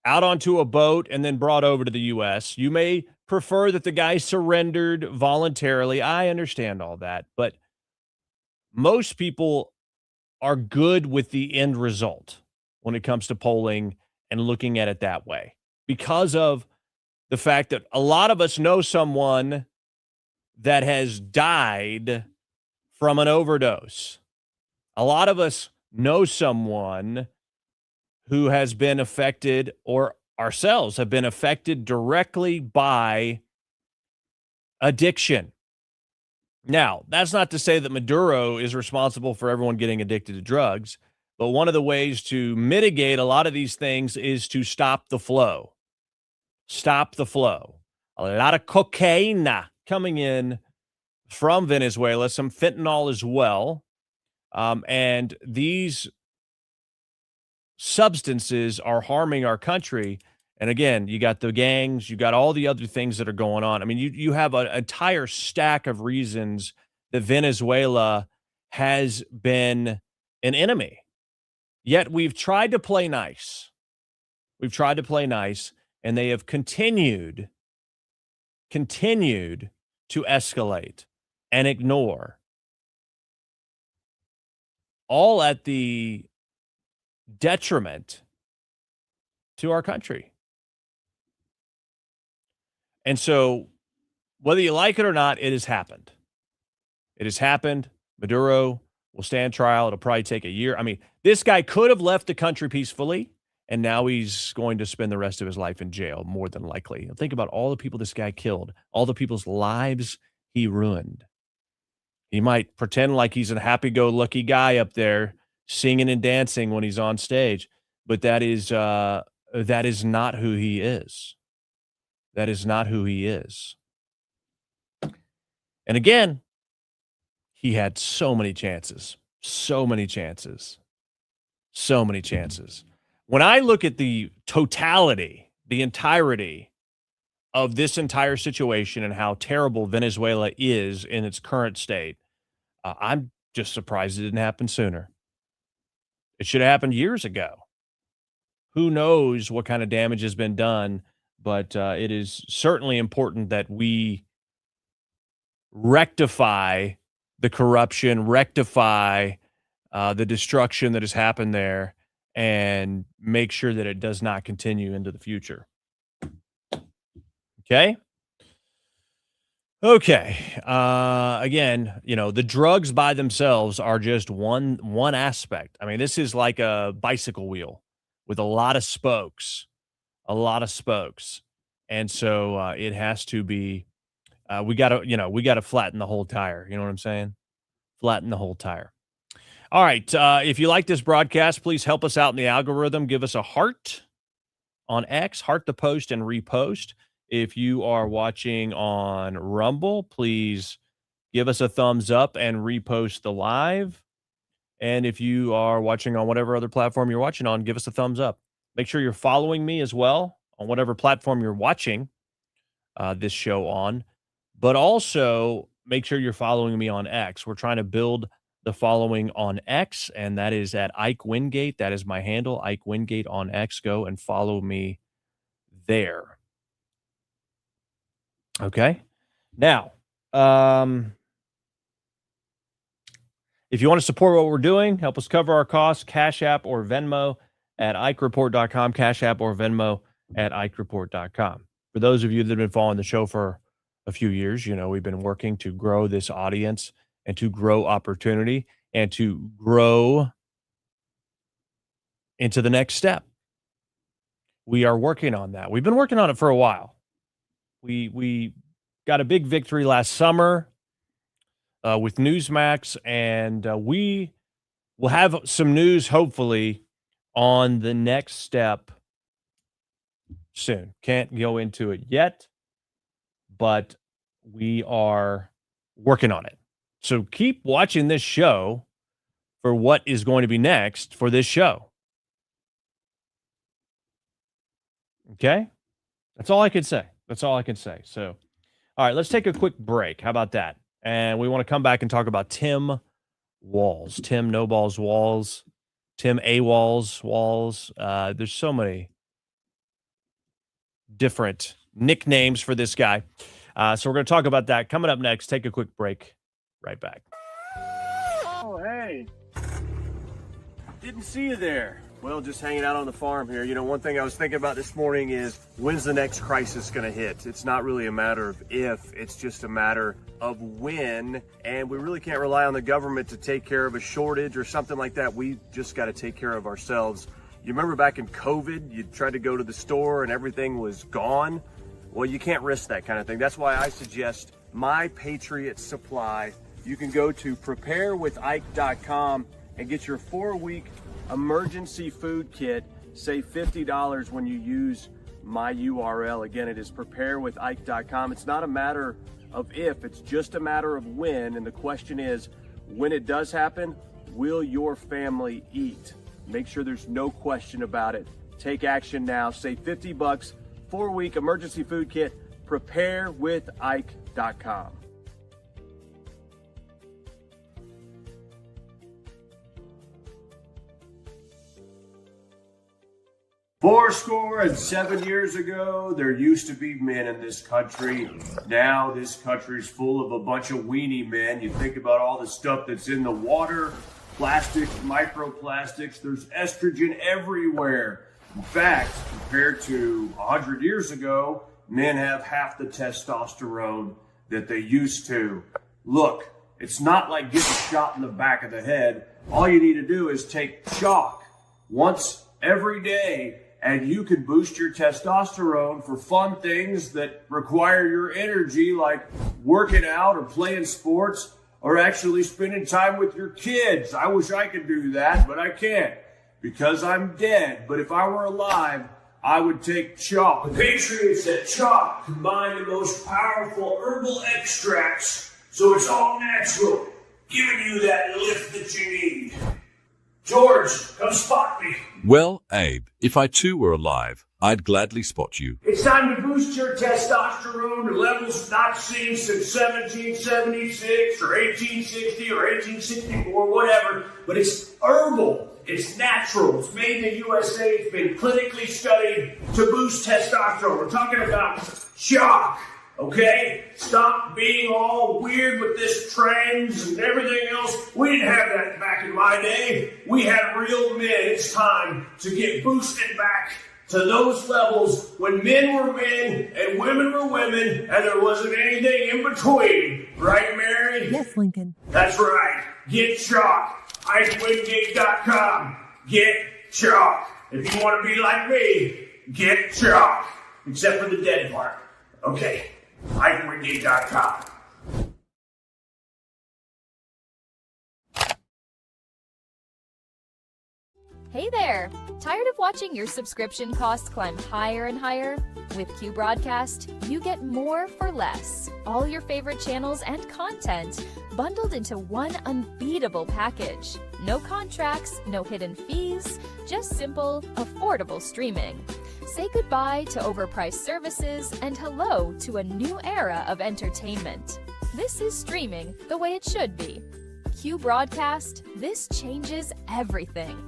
G: out onto a boat and then brought over to the U.S. You may prefer that the guy surrendered voluntarily. I understand all that, but most people are good with the end result when it comes to polling and looking at it that way, because of the fact that a lot of us know someone that has died from an overdose. A lot of us know someone who has been affected, or ourselves have been affected directly by addiction. Now, that's not to say that Maduro is responsible for everyone getting addicted to drugs, but one of the ways to mitigate a lot of these things is to stop the flow. Stop the flow. A lot of cocaine coming in from Venezuela, some fentanyl as well. And these substances are harming our country. And again, you got the gangs, you got all the other things that are going on. I mean, you have an entire stack of reasons that Venezuela has been an enemy. Yet we've tried to play nice. We've tried to play nice, and they have continued to escalate and ignore, all at the detriment to our country. And so, whether you like it or not, it has happened. It has happened. Maduro will stand trial. It'll probably take a year. I mean, this guy could have left the country peacefully, and now he's going to spend the rest of his life in jail, more than likely. Think about all the people this guy killed, all the people's lives he ruined. He might pretend like he's a happy-go-lucky guy up there singing and dancing when he's on stage, but that is not who he is. That is not who he is. And again, he had so many chances. When I look at the totality, the entirety of this entire situation and how terrible Venezuela is in its current state, I'm just surprised it didn't happen sooner. It should have happened years ago. Who knows what kind of damage has been done, but it is certainly important that we rectify the corruption, rectify the destruction that has happened there, and make sure that it does not continue into the future. Okay? Okay. Again, the drugs by themselves are just one aspect. I mean, this is like a bicycle wheel with a lot of spokes. And so it has to be, we got to flatten the whole tire. You know what I'm saying? Flatten the whole tire. All right. If you like this broadcast, please help us out in the algorithm. Give us a heart on X, heart the post and repost. If you are watching on Rumble, please give us a thumbs up and repost the live. And if you are watching on whatever other platform you're watching on, give us a thumbs up. Make sure you're following me as well on whatever platform you're watching this show on. But also make sure you're following me on X. We're trying to build the following on X, and that is at Ike Wingate. That is my handle, Ike Wingate on X. Go and follow me there. Okay. Now, if you want to support what we're doing, help us cover our costs, Cash App or Venmo at IkeReport.com, Cash App or Venmo at IkeReport.com. For those of you that have been following the show for a few years, we've been working to grow this audience and to grow opportunity and to grow into the next step. We are working on that. We've been working on it for a while. We got a big victory last summer with Newsmax, and we will have some news, hopefully, on the next step soon. Can't go into it yet, but we are working on it. So keep watching this show for what is going to be next for this show. Okay? That's all I can say. So, all right, let's take a quick break. How about that? And we want to come back and talk about Tim Walz. Tim No Balls Walz. Tim A. Walz. There's so many different nicknames for this guy. So we're going to talk about that coming up next. Take a quick break. Right back.
I: Oh, hey. Didn't see you there. Well, just hanging out on the farm here. One thing I was thinking about this morning is, when's the next crisis going to hit? It's not really a matter of if, it's just a matter of when. And we really can't rely on the government to take care of a shortage or something like that. We just got to take care of ourselves. You remember back in COVID, you tried to go to the store and everything was gone? Well, you can't risk that kind of thing. That's why I suggest My Patriot Supply. You can go to preparewithike.com and get your 4-week emergency food kit. Save $50 when you use my URL. Again, it is preparewithike.com. It's not a matter of if. It's just a matter of when. And the question is, when it does happen, will your family eat? Make sure there's no question about it. Take action now. Save $50, 4-week emergency food kit. Preparewithike.com. Fourscore and 7 years ago, there used to be men in this country. Now this country's full of a bunch of weenie men. You think about all the stuff that's in the water, plastics, microplastics, there's estrogen everywhere. In fact, compared to 100 years ago, men have half the testosterone that they used to. Look, it's not like getting shot in the back of the head. All you need to do is take chalk once every day, and you can boost your testosterone for fun things that require your energy, like working out or playing sports or actually spending time with your kids. I wish I could do that, but I can't because I'm dead. But if I were alive, I would take chalk. The Patriots at Chalk combine the most powerful herbal extracts, so it's all natural, giving you that lift that you need. George, come spot me.
J: Well, Abe, if I too were alive, I'd gladly spot you.
I: It's time to boost your testosterone to levels not seen since 1776 or 1860 or 1864, whatever. But it's herbal. It's natural. It's made in the USA. It's been clinically studied to boost testosterone. We're talking about chalk. Okay? Stop being all weird with this trends and everything else. We didn't have that back in my day. We had real men. It's time to get boosted back to those levels when men were men and women were women and there wasn't anything in between. Right, Mary?
K: Yes, Lincoln.
I: That's right. Get chalk. IkeWingate.com. Get chalk. If you want to be like me, get chalk. Except for the dead part. Okay. IkeWingate.com.
L: Hey there! Tired of watching your subscription costs climb higher and higher? With Q Broadcast, you get more for less. All your favorite channels and content bundled into one unbeatable package. No contracts, no hidden fees, just simple, affordable streaming. Say goodbye to overpriced services and hello to a new era of entertainment. This is streaming the way it should be. Q Broadcast, this changes everything.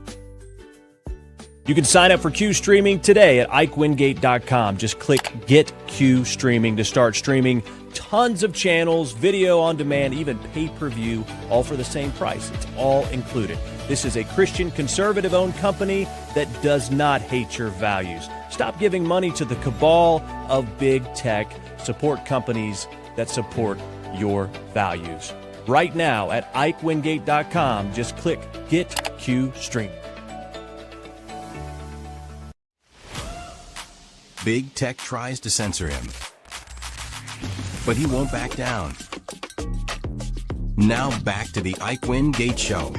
G: You can sign up for Q Streaming today at IkeWingate.com. Just click Get Q Streaming to start streaming tons of channels, video on demand, even pay-per-view, all for the same price. It's all included. This is a Christian conservative-owned company that does not hate your values. Stop giving money to the cabal of big tech. Support companies that support your values. Right now at IkeWingate.com, just click Get Q Streaming.
B: Big tech tries to censor him, but he won't back down. Now back to the Ike Wingate Show.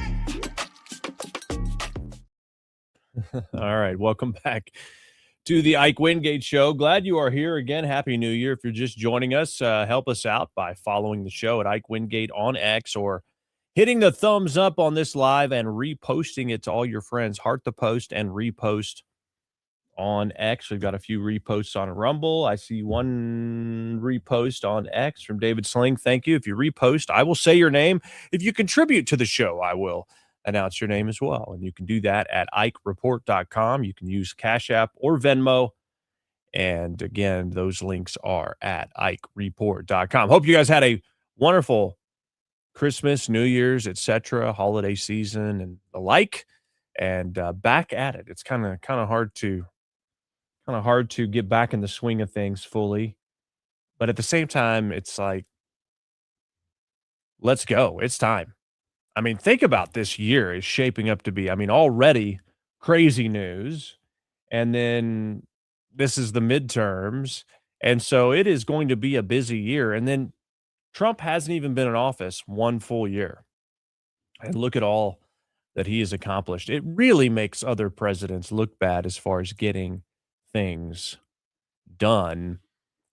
G: All right, welcome back to the Ike Wingate Show. Glad you are here again. Happy New Year. If you're just joining us, help us out by following the show at Ike Wingate on X or hitting the thumbs up on this live and reposting it to all your friends. Heart the post and repost on X. We've got a few reposts on Rumble. I see one repost on X from David Sling. Thank you. If you repost, I will say your name. If you contribute to the show, I will announce your name as well. And you can do that at IkeReport.com. You can use Cash App or Venmo. And again, those links are at IkeReport.com. Hope you guys had a wonderful Christmas, New Year's, etc., holiday season, and the like. And back at it. It's kind of hard to get back in the swing of things fully. But at the same time, it's like, let's go. It's time. I mean, think about this year is shaping up to be, already crazy news. And then this is the midterms. And so it is going to be a busy year. And then Trump hasn't even been in office one full year. And look at all that he has accomplished. It really makes other presidents look bad as far as getting things done.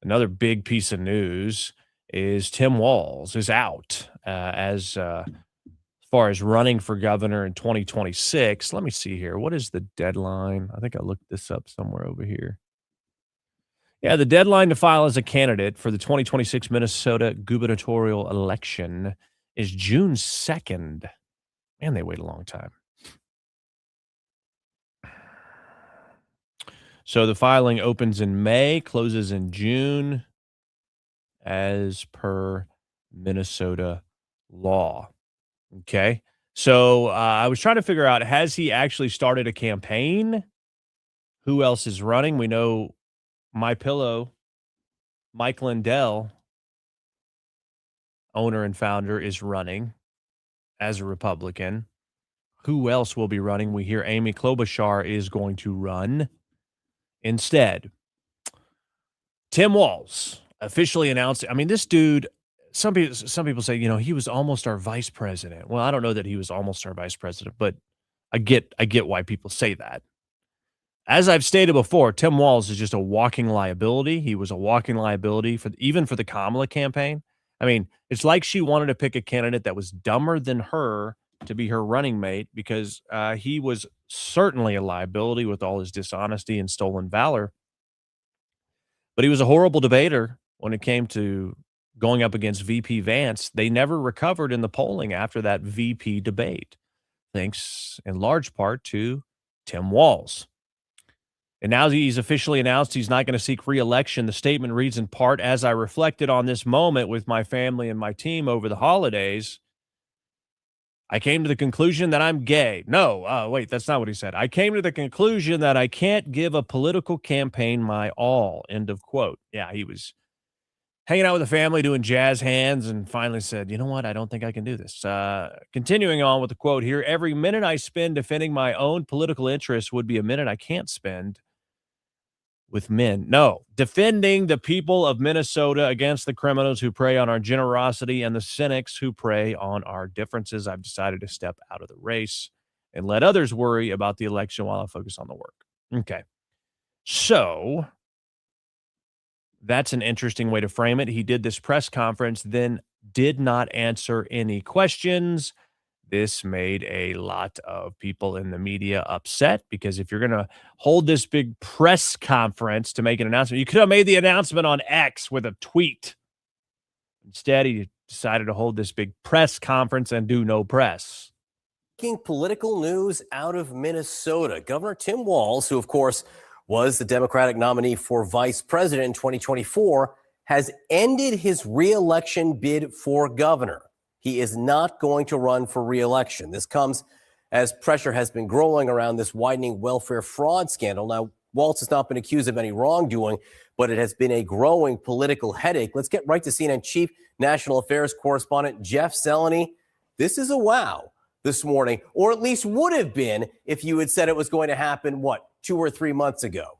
G: Another big piece of news is Tim Walz is out as far as running for governor in 2026. Let me see here. What is the deadline? I think I looked this up somewhere over here. Yeah, the deadline to file as a candidate for the 2026 Minnesota gubernatorial election is June 2nd. Man, they wait a long time. So the filing opens in May, closes in June, as per Minnesota law. Okay. So I was trying to figure out, has he actually started a campaign? Who else is running? We know MyPillow, Mike Lindell, owner and founder, is running as a Republican. Who else will be running? We hear Amy Klobuchar is going to run instead. Tim Walz officially announced. I mean, this dude, some people say, he was almost our vice president. Well, I don't know that he was almost our vice president, but I get why people say that. As I've stated before, Tim Walz is just a walking liability. He was a walking liability even for the Kamala campaign. I mean, it's like she wanted to pick a candidate that was dumber than her to be her running mate, because he was certainly a liability with all his dishonesty and stolen valor. But he was a horrible debater when it came to going up against VP Vance. They never recovered in the polling after that VP debate, thanks in large part to Tim Walz. And now he's officially announced he's not going to seek re-election. The statement reads in part, as I reflected on this moment with my family and my team over the holidays, I came to the conclusion that I'm gay. No, wait, that's not what he said. I came to the conclusion that I can't give a political campaign my all, end of quote. Yeah, he was hanging out with the family, doing jazz hands, and finally said, you know what, I don't think I can do this. Continuing on with the quote here, every minute I spend defending my own political interests would be a minute I can't spend with men. No, defending the people of Minnesota against the criminals who prey on our generosity and the cynics who prey on our differences. I've decided to step out of the race and let others worry about the election while I focus on the work. Okay. So that's an interesting way to frame it. He did this press conference, then did not answer any questions. This made a lot of people in the media upset, because if you're going to hold this big press conference to make an announcement, you could have made the announcement on X with a tweet. Instead, he decided to hold this big press conference and do no press.
H: Political news out of Minnesota. Governor Tim Walz, who, of course, was the Democratic nominee for vice president in 2024, has ended his re-election bid for governor. He is not going to run for re-election. This comes as pressure has been growing around this widening welfare fraud scandal. Now, Walz has not been accused of any wrongdoing, but it has been a growing political headache. Let's get right to CNN Chief National Affairs Correspondent Jeff Zeleny. This is a wow this morning, or at least would have been if you had said it was going to happen, 2 or 3 months ago?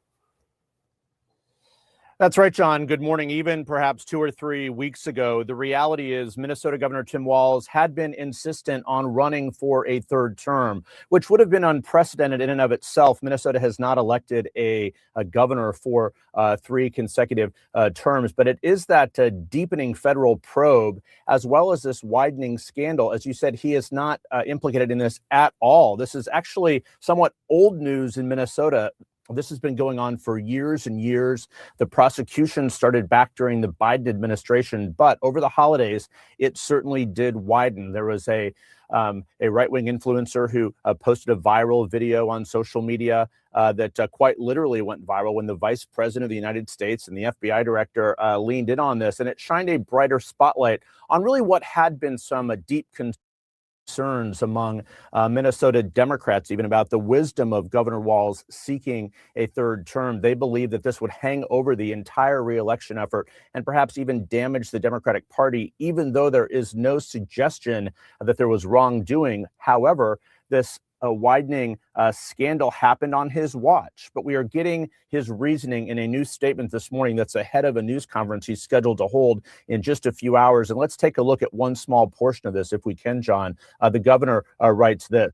K: That's right, John. Good morning. Even perhaps 2 or 3 weeks ago, the reality is Minnesota Governor Tim Walz had been insistent on running for a third term, which would have been unprecedented in and of itself. Minnesota has not elected a governor for 3 consecutive terms, but it is that deepening federal probe, as well as this widening scandal. As you said, he is not implicated in this at all. This is actually somewhat old news in Minnesota. This has been going on for years and years. The prosecution started back during the Biden administration, but over the holidays, it certainly did widen. There was a right-wing influencer who posted a viral video on social media that quite literally went viral when the vice president of the United States and the FBI director leaned in on this, and it shined a brighter spotlight on really what had been some deep concerns among Minnesota Democrats, even about the wisdom of Governor Walz seeking a third term. They believe that this would hang over the entire reelection effort and perhaps even damage the Democratic Party, even though there is no suggestion that there was wrongdoing. However, this widening scandal happened on his watch, but we are getting his reasoning in a new statement this morning that's ahead of a news conference he's scheduled to hold in just a few hours. And let's take a look at one small portion of this, if we can, John. The governor writes this.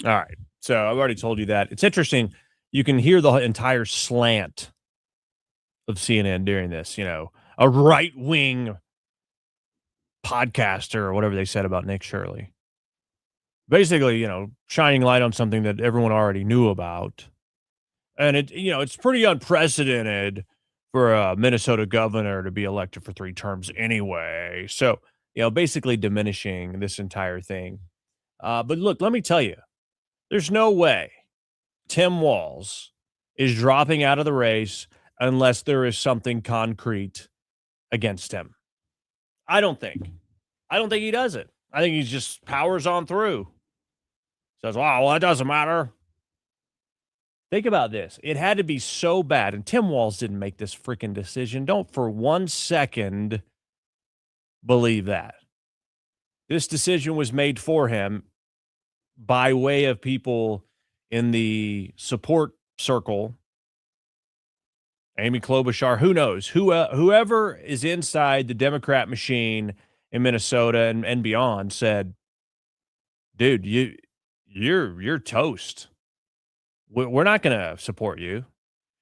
G: All right. So I've already told you that. It's interesting. You can hear the entire slant of CNN during this, a right-wing podcaster or whatever they said about Nick Shirley. Basically, shining light on something that everyone already knew about. And it's pretty unprecedented for a Minnesota governor to be elected for 3 terms anyway. So, basically diminishing this entire thing. But look, let me tell you, there's no way Tim Walz is dropping out of the race unless there is something concrete against him. I don't think he does it. I think he just powers on through. Says, well, it doesn't matter. Think about this. It had to be so bad, and Tim Walz didn't make this freaking decision. Don't for 1 second believe that. This decision was made for him by way of people in the support circle. Amy Klobuchar, who knows? Whoever is inside the Democrat machine in Minnesota and beyond said, dude, you're toast. We're not going to support you.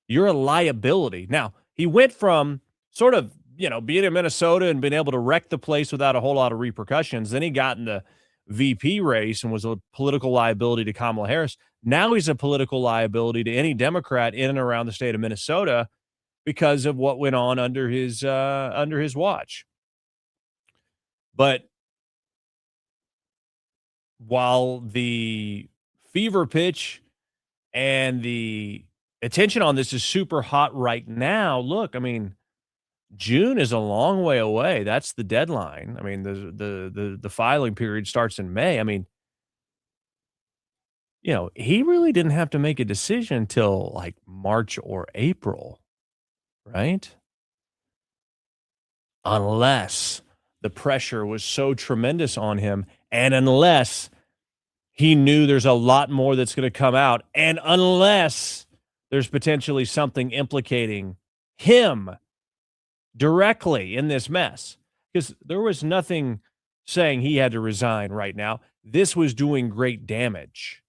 G: You're a liability. Now, he went from sort of, being in Minnesota and being able to wreck the place without a whole lot of repercussions. Then he got in the VP race and was a political liability to Kamala Harris. Now he's a political liability to any Democrat in and around the state of Minnesota because of what went on under his watch. But while the fever pitch and the attention on this is super hot right now, look, June is a long way away. That's the deadline. The filing period starts in May. He really didn't have to make a decision until like March or April, right? Unless the pressure was so tremendous on him, and unless he knew there's a lot more that's going to come out, and unless there's potentially something implicating him directly in this mess, because there was nothing saying he had to resign right now. This was doing great damage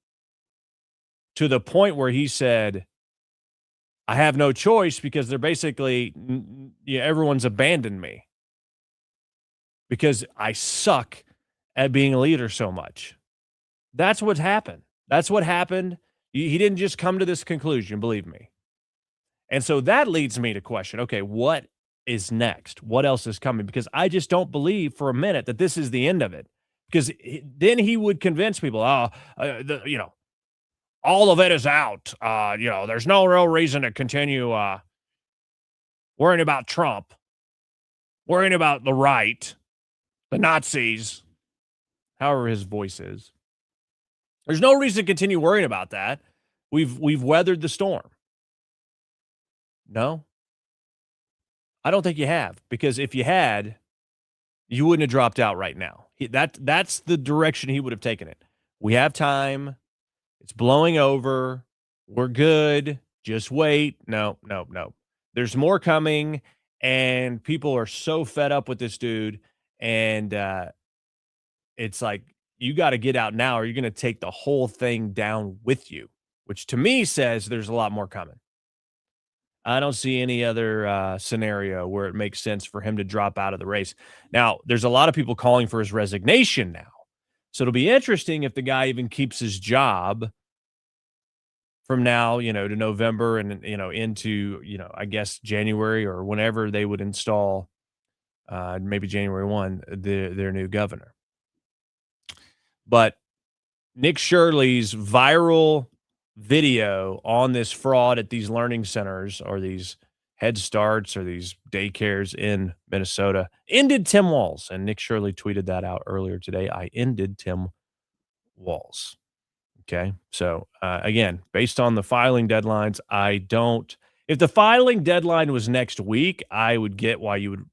G: to the point where he said, I have no choice because they're basically, everyone's abandoned me because I suck at being a leader so much. That's what happened. That's what happened. He didn't just come to this conclusion, believe me. And so that leads me to question, okay, what is next? What else is coming? Because I just don't believe for a minute that this is the end of it. Because then he would convince people, all of it is out. There's no real reason to continue worrying about Trump, worrying about the right, the Nazis, however his voice is. There's no reason to continue worrying about that. We've weathered the storm. No, I don't think you have, because if you had, you wouldn't have dropped out right now. That's the direction he would have taken it. We have time. It's blowing over. We're good. Just wait. No. There's more coming, and people are so fed up with this dude, and it's like, you got to get out now or you're going to take the whole thing down with you, which to me says there's a lot more coming. I don't see any other scenario where it makes sense for him to drop out of the race. Now, there's a lot of people calling for his resignation now. So it'll be interesting if the guy even keeps his job from now, to November and, into, I guess January or whenever they would install, maybe January 1, their new governor. But Nick Shirley's viral video on this fraud at these learning centers or these Head Starts or these daycares in Minnesota ended Tim Walz. And Nick Shirley tweeted that out earlier today. I ended Tim Walz. Okay. So again, based on the filing deadlines, if the filing deadline was next week, I would get why you would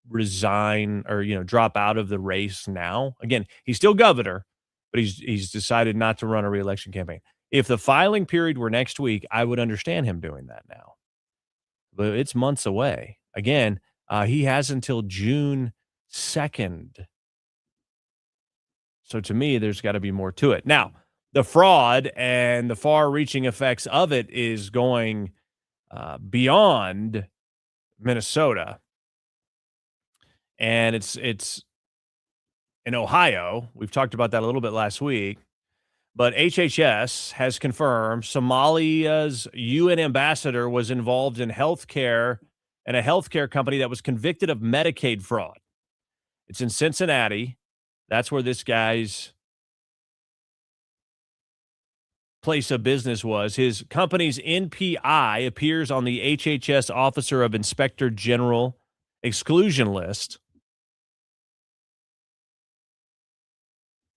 G: resign or, drop out of the race now. Again, he's still governor, but he's decided not to run a re-election campaign. If the filing period were next week, I would understand him doing that now. But it's months away. Again, he has until June 2nd. So to me, there's got to be more to it. Now, the fraud and the far-reaching effects of it is going beyond Minnesota. And it's in Ohio. We've talked about that a little bit last week. But HHS has confirmed Somalia's UN ambassador was involved in healthcare and a healthcare company that was convicted of Medicaid fraud. It's in Cincinnati. That's where this guy's place of business was. His company's NPI appears on the HHS Officer of Inspector General exclusion list,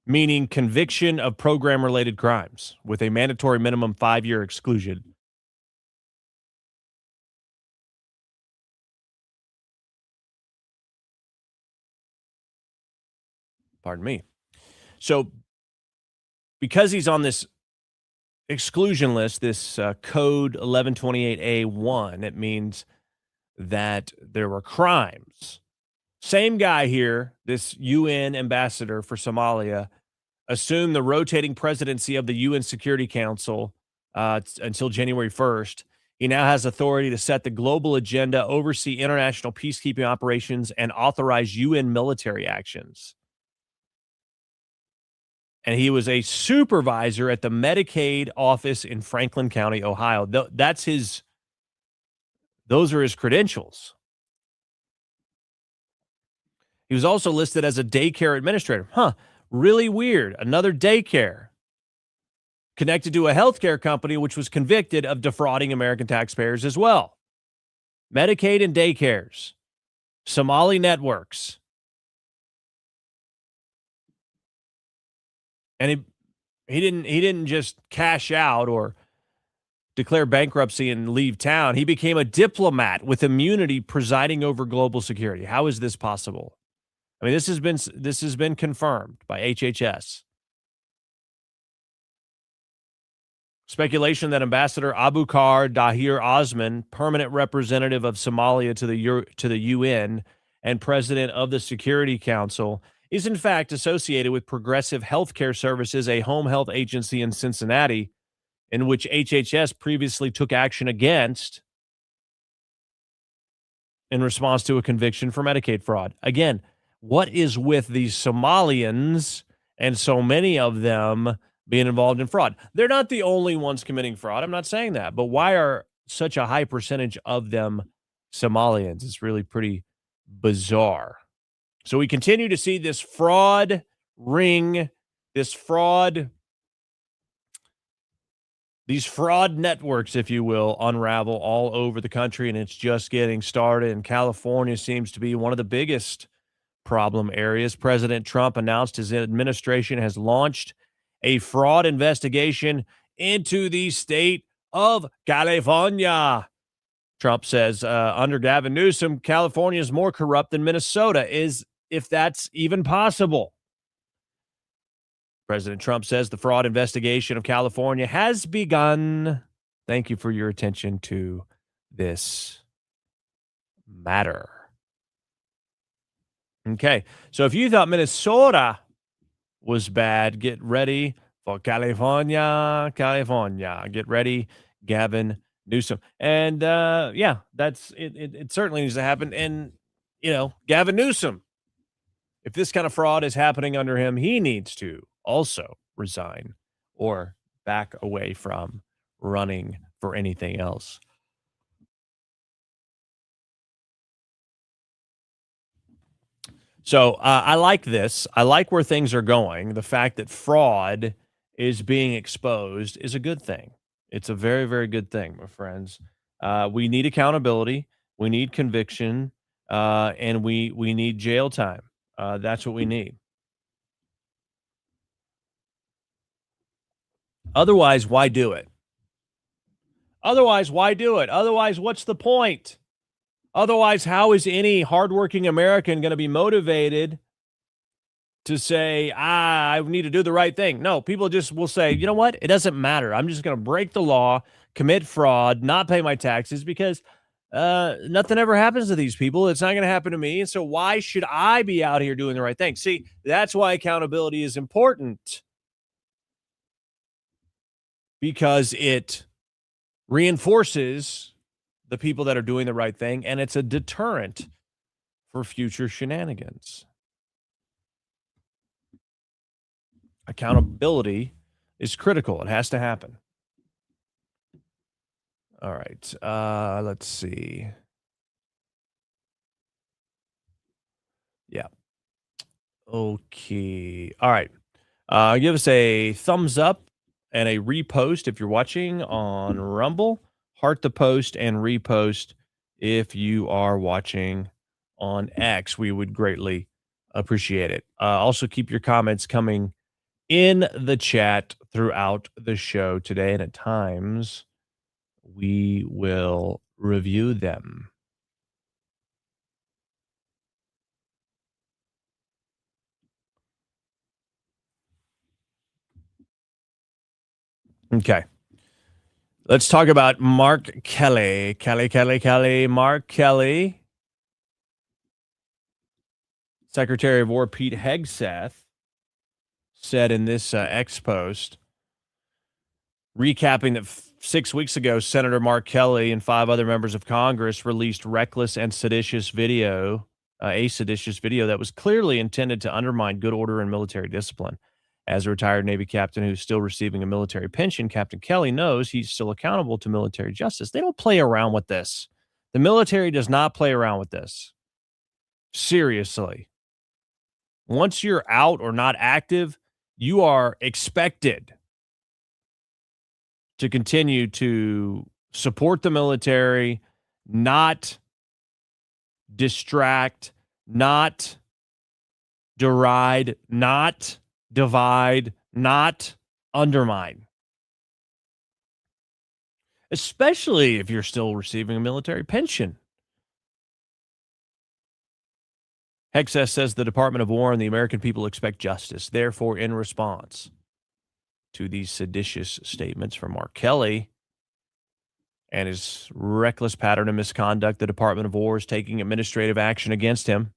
G: meaning conviction of program-related crimes with a mandatory minimum 5-year exclusion. Pardon me. So because he's on this exclusion list, this code 1128A1, it means that there were crimes. Same guy here, this UN ambassador for Somalia, assumed the rotating presidency of the UN Security Council until January 1st. He now has authority to set the global agenda, oversee international peacekeeping operations, and authorize UN military actions. And he was a supervisor at the Medicaid office in Franklin County, Ohio. Those are his credentials. He was also listed as a daycare administrator. Really weird. Another daycare connected to a healthcare company which was convicted of defrauding American taxpayers as well. Medicaid and daycares. Somali networks. And he didn't just cash out or declare bankruptcy and leave town. He became a diplomat with immunity presiding over global security. How is this possible? I mean, this has been confirmed by HHS. Speculation that Ambassador Abukar Dahir Osman, permanent representative of Somalia to the UN and president of the Security Council, is in fact associated with Progressive Healthcare Services, a home health agency in Cincinnati, in which HHS previously took action against in response to a conviction for Medicaid fraud. Again, what is with these Somalians and so many of them being involved in fraud? They're not the only ones committing fraud. I'm not saying that. But why are such a high percentage of them Somalians? It's really pretty bizarre. So we continue to see this fraud ring, these fraud networks, if you will, unravel all over the country, and it's just getting started. And California seems to be one of the biggest problem areas. President Trump announced his administration has launched a fraud investigation into the state of California. Trump says under Gavin Newsom, California is more corrupt than Minnesota, if that's even possible. President Trump says the fraud investigation of California has begun. Thank you for your attention to this matter. Okay, so if you thought Minnesota was bad, get ready for California. Get ready, Gavin Newsom. And that's it. It certainly needs to happen. And, Gavin Newsom, if this kind of fraud is happening under him, he needs to also resign or back away from running for anything else. So I like this. I like where things are going. The fact that fraud is being exposed is a good thing. It's a very, very good thing, my friends. We need accountability. We need conviction. And we need jail time. That's what we need. Otherwise, why do it? Otherwise, what's the point? Otherwise, how is any hardworking American going to be motivated to say, I need to do the right thing? No, people just will say, you know what? It doesn't matter. I'm just going to break the law, commit fraud, not pay my taxes because nothing ever happens to these people. It's not going to happen to me. And so why should I be out here doing the right thing? See, that's why accountability is important, because it reinforces the people that are doing the right thing, and it's a deterrent for future shenanigans. accountability is critical. It has to happen. All right. Let's see. Yeah. Okay. All right. Give us a thumbs up and a repost if you're watching on Rumble. Heart the post and repost if you are watching on X. We would greatly appreciate it. Also, keep your comments coming in the chat throughout the show today, and at times we will review them. Okay. Let's talk about Mark Kelly. Mark Kelly. Secretary of War Pete Hegseth said in this X post, recapping that 6 weeks ago, Senator Mark Kelly and 5 other members of Congress released reckless and seditious video, a seditious video that was clearly intended to undermine good order and military discipline. As a retired Navy captain who's still receiving a military pension, Captain Kelly knows he's still accountable to military justice. They don't play around with this. The military does not play around with this. Seriously. Once you're out or not active, you are expected to continue to support the military, not distract, not deride, not divide, not undermine. Especially if you're still receiving a military pension. Hegseth says the Department of War and the American people expect justice. Therefore, in response to these seditious statements from Mark Kelly and his reckless pattern of misconduct, the Department of War is taking administrative action against him.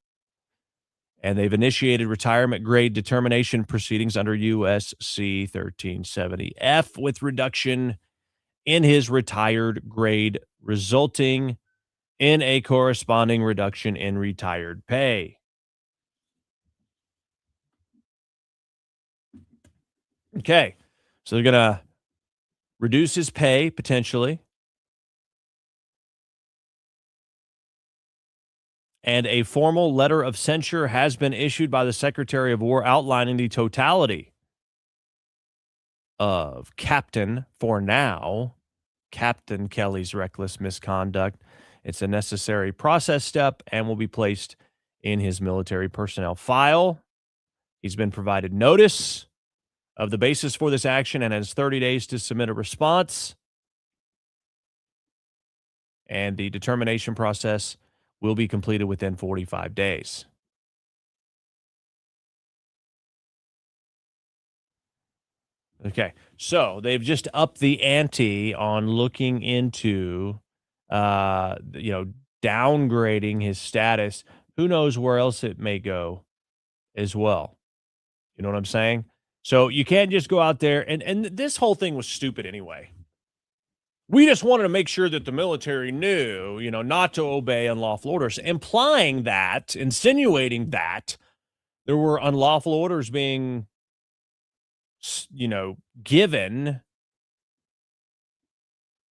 G: And they've initiated retirement grade determination proceedings under USC 1370F with reduction in his retired grade, resulting in a corresponding reduction in retired pay. Okay, so they're going to reduce his pay potentially. And a formal letter of censure has been issued by the Secretary of War outlining the totality of Captain Kelly's reckless misconduct. It's a necessary process step and will be placed in his military personnel file. He's been provided notice of the basis for this action and has 30 days to submit a response. And the determination process will be completed within 45 days. Okay, so they've just upped the ante on looking into, downgrading his status. Who knows where else it may go as well. You know what I'm saying? So you can't just go out there, and this whole thing was stupid anyway. We just wanted to make sure that the military knew, not to obey unlawful orders, implying that, insinuating that there were unlawful orders being, given.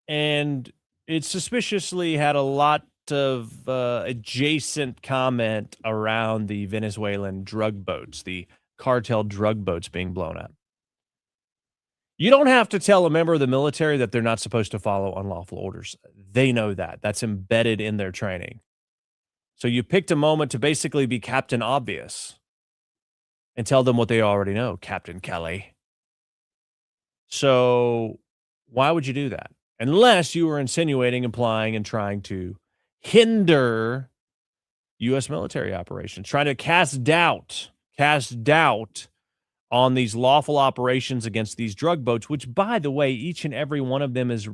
G: And it suspiciously had a lot of adjacent comment around the Venezuelan drug boats, the cartel drug boats being blown up. You don't have to tell a member of the military that they're not supposed to follow unlawful orders. They know that. That's embedded in their training. So you picked a moment to basically be Captain Obvious and tell them what they already know, Captain Kelly. So why would you do that? Unless you were insinuating, implying, and trying to hinder U.S. military operations, trying to cast doubt on these lawful operations against these drug boats, which, by the way, each and every one of them is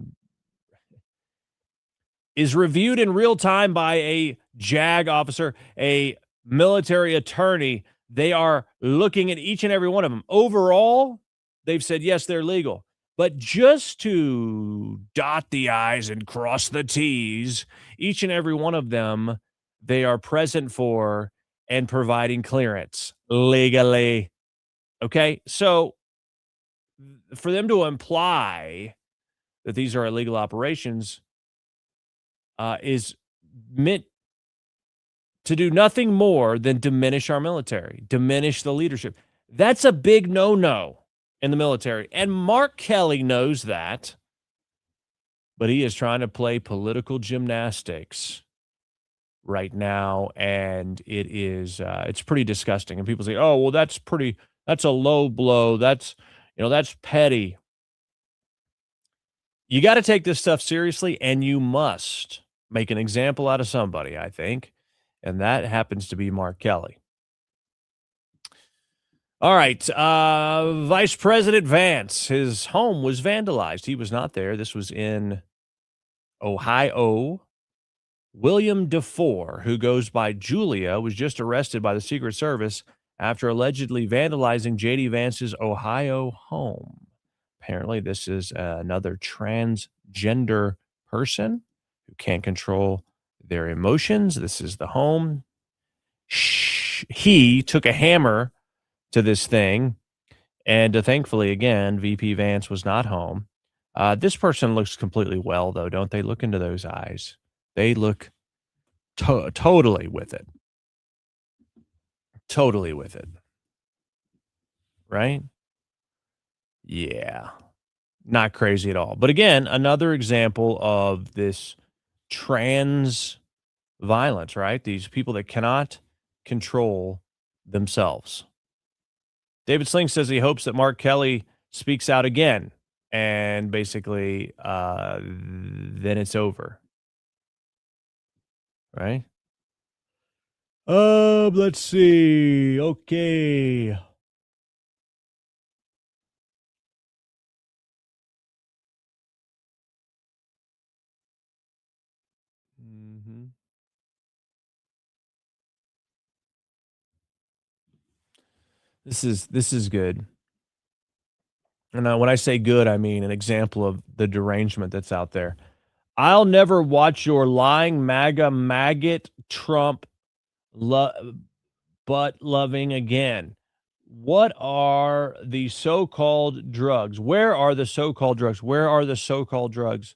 G: reviewed in real time by a JAG officer, a military attorney. They are looking at each and every one of them. Overall, they've said, yes, they're legal. But just to dot the I's and cross the T's, each and every one of them, they are present for and providing clearance legally. Okay, so for them to imply that these are illegal operations is meant to do nothing more than diminish our military, diminish the leadership. That's a big no-no in the military. And Mark Kelly knows that, but he is trying to play political gymnastics right now, and it's pretty disgusting. And people say, oh, well, that's a low blow. That's petty. You got to take this stuff seriously, and you must make an example out of somebody, I think. And that happens to be Mark Kelly. All right. Vice President Vance, his home was vandalized. He was not there. This was in Ohio. William DeFore, who goes by Julia, was just arrested by the Secret Service after allegedly vandalizing J.D. Vance's Ohio home. Apparently, this is another transgender person who can't control their emotions. This is the home. He took a hammer to this thing, and thankfully, again, VP Vance was not home. This person looks completely well, though, don't they? Look into those eyes. They look totally with it. Totally with it. Right? Yeah. Not crazy at all. But again, another example of this trans violence, right? These people that cannot control themselves. David Sling says he hopes that Mark Kelly speaks out again, and basically then it's over. Right? Let's see. Okay. This is good. And when I say good, I mean an example of the derangement that's out there. I'll never watch your lying MAGA maggot Trump butt loving again. What are the so-called drugs? Where are the so-called drugs? Where are the so-called drugs?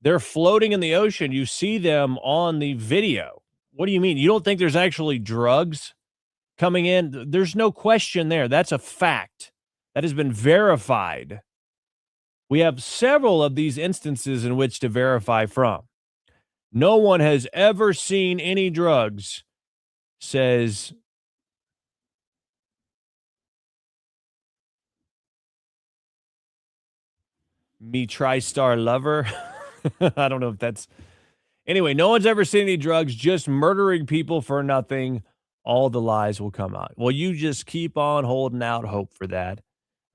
G: They're floating in the ocean. You see them on the video. What do you mean? You don't think there's actually drugs coming in? There's no question there. That's a fact. That has been verified. We have several of these instances in which to verify from. No one has ever seen any drugs, says me TriStar lover. I don't know if that's... Anyway, no one's ever seen any drugs, just murdering people for nothing. All the lies will come out. Well, you just keep on holding out hope for that.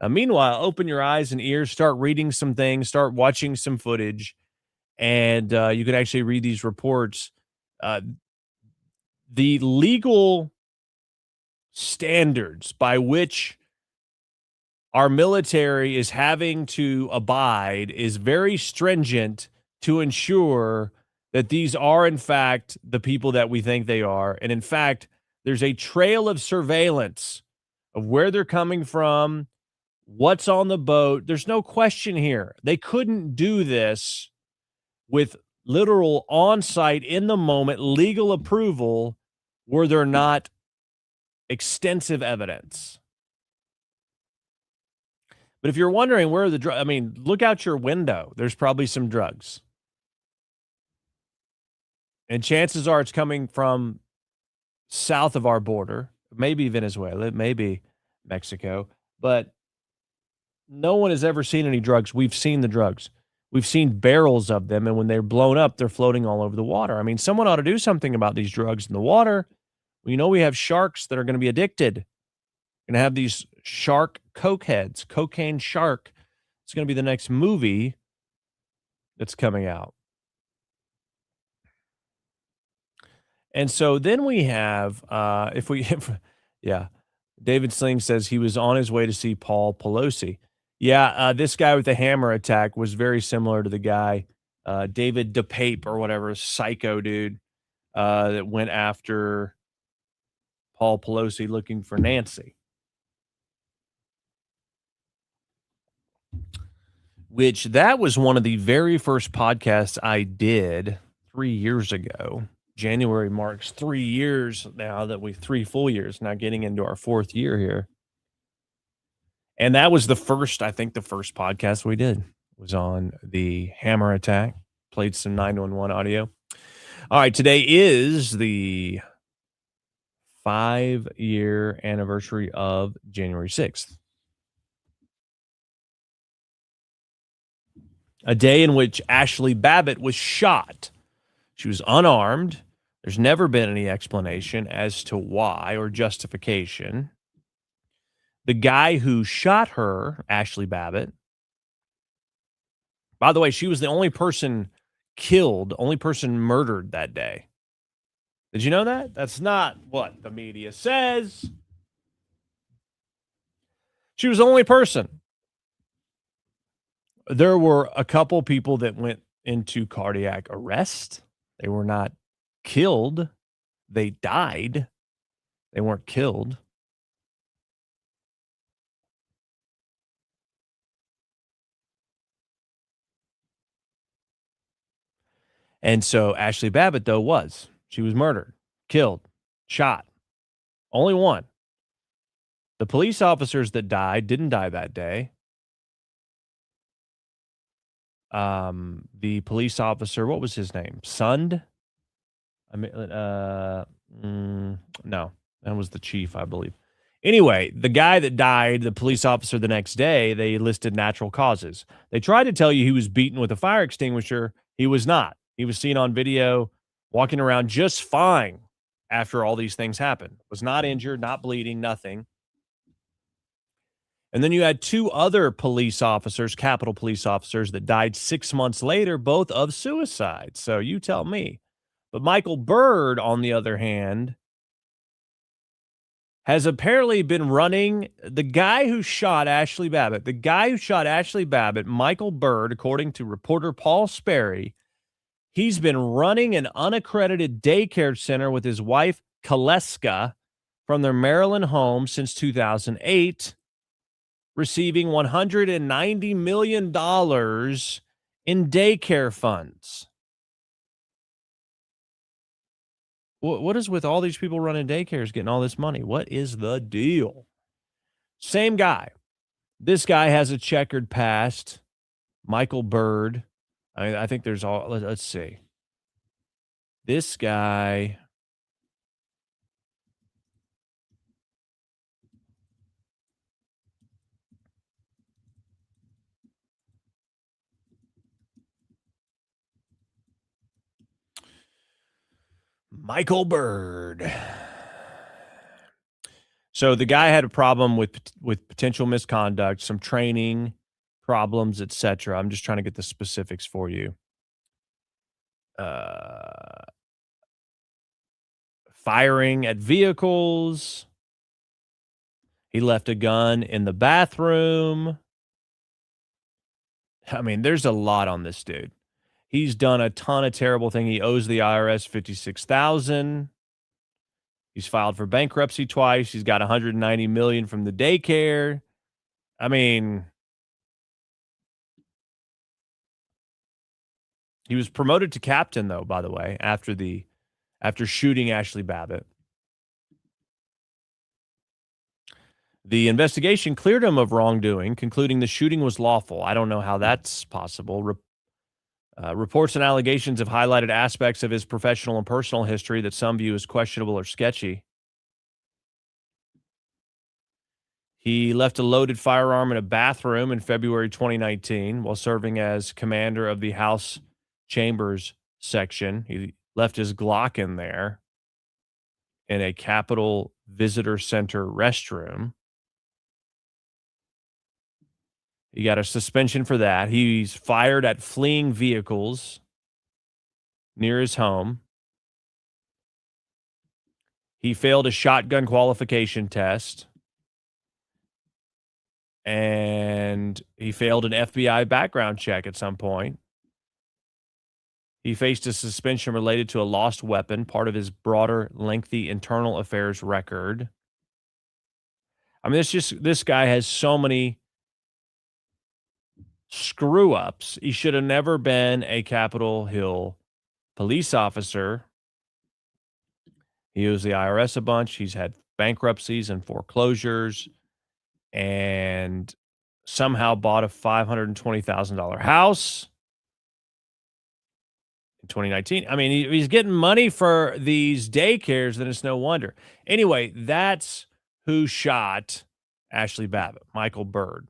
G: Meanwhile, open your eyes and ears, start reading some things, start watching some footage, and you can actually read these reports. The legal standards by which our military is having to abide is very stringent to ensure that these are, in fact, the people that we think they are. And in fact, there's a trail of surveillance of where they're coming from, what's on the boat. There's no question here. They couldn't do this with literal on-site, in the moment, legal approval were there not extensive evidence. But if you're wondering where the drugs, I mean, look out your window. There's probably some drugs. And chances are it's coming from south of our border, maybe Venezuela, maybe Mexico, but no one has ever seen any drugs. We've seen the drugs. We've seen barrels of them, and when they're blown up, they're floating all over the water. I mean, someone ought to do something about these drugs in the water. We know we have sharks that are going to be addicted. We're going to have these shark cokeheads, cocaine shark. It's going to be the next movie that's coming out. And so then we have, David Sling says he was on his way to see Paul Pelosi. Yeah, this guy with the hammer attack was very similar to the guy, David DePape or whatever, psycho dude that went after Paul Pelosi looking for Nancy. which that was one of the very first podcasts I did 3 years ago. January marks 3 years now that 3 full years, now getting into our 4th year here. And that was the first podcast we did was on the hammer attack. Played some 911 audio. All right, today is the 5-year anniversary of January 6th. A day in which Ashley Babbitt was shot. She was unarmed. There's never been any explanation as to why or justification. The guy who shot her, Ashley Babbitt, by the way, she was the only person killed, only person murdered that day. Did you know that? That's not what the media says. She was the only person. There were a couple people that went into cardiac arrest. They were not killed. They died. They weren't killed. And so Ashley Babbitt, though, she was murdered, killed, shot. Only one. The police officers that died didn't die that day. The police officer, what was his name? Sund? No, that was the chief, I believe. Anyway, the guy that died, the police officer the next day, they listed natural causes. They tried to tell you he was beaten with a fire extinguisher. He was not. He was seen on video walking around just fine after all these things happened. Was not injured, not bleeding, nothing. And then you had 2 other police officers, Capitol police officers, that died 6 months later, both of suicide. So you tell me. But Michael Byrd, on the other hand, has apparently been running the guy who shot Ashley Babbitt. The guy who shot Ashley Babbitt, Michael Byrd, according to reporter Paul Sperry, he's been running an unaccredited daycare center with his wife, Kaleska, from their Maryland home since 2008, receiving $190 million in daycare funds. What is with all these people running daycares getting all this money? What is the deal? Same guy. This guy has a checkered past. Michael Byrd. I think there's all, let's see. This guy. Michael Byrd. So the guy had a problem with potential misconduct, some training problems, etc. I'm just trying to get the specifics for you. Firing at vehicles. He left a gun in the bathroom. I mean, there's a lot on this dude. He's done a ton of terrible things. He owes the IRS $56,000. He's filed for bankruptcy twice. He's got $190 million from the daycare. I mean, he was promoted to captain, though, by the way, after shooting Ashley Babbitt. The investigation cleared him of wrongdoing, concluding the shooting was lawful. I don't know how that's possible. Reports and allegations have highlighted aspects of his professional and personal history that some view as questionable or sketchy. He left a loaded firearm in a bathroom in February 2019 while serving as commander of the House Chambers section. He left his Glock in there in a Capitol Visitor Center restroom. He got a suspension for that. He's fired at fleeing vehicles near his home. He failed a shotgun qualification test. And he failed an FBI background check at some point. He faced a suspension related to a lost weapon, part of his broader, lengthy internal affairs record. I mean, this guy has so many screw-ups. He should have never been a Capitol Hill police officer. He owes the IRS a bunch. He's had bankruptcies and foreclosures, and somehow bought a $520,000 house in 2019. I mean, he's getting money for these daycares, then it's no wonder. Anyway, that's who shot Ashley Babbitt, Michael Byrd.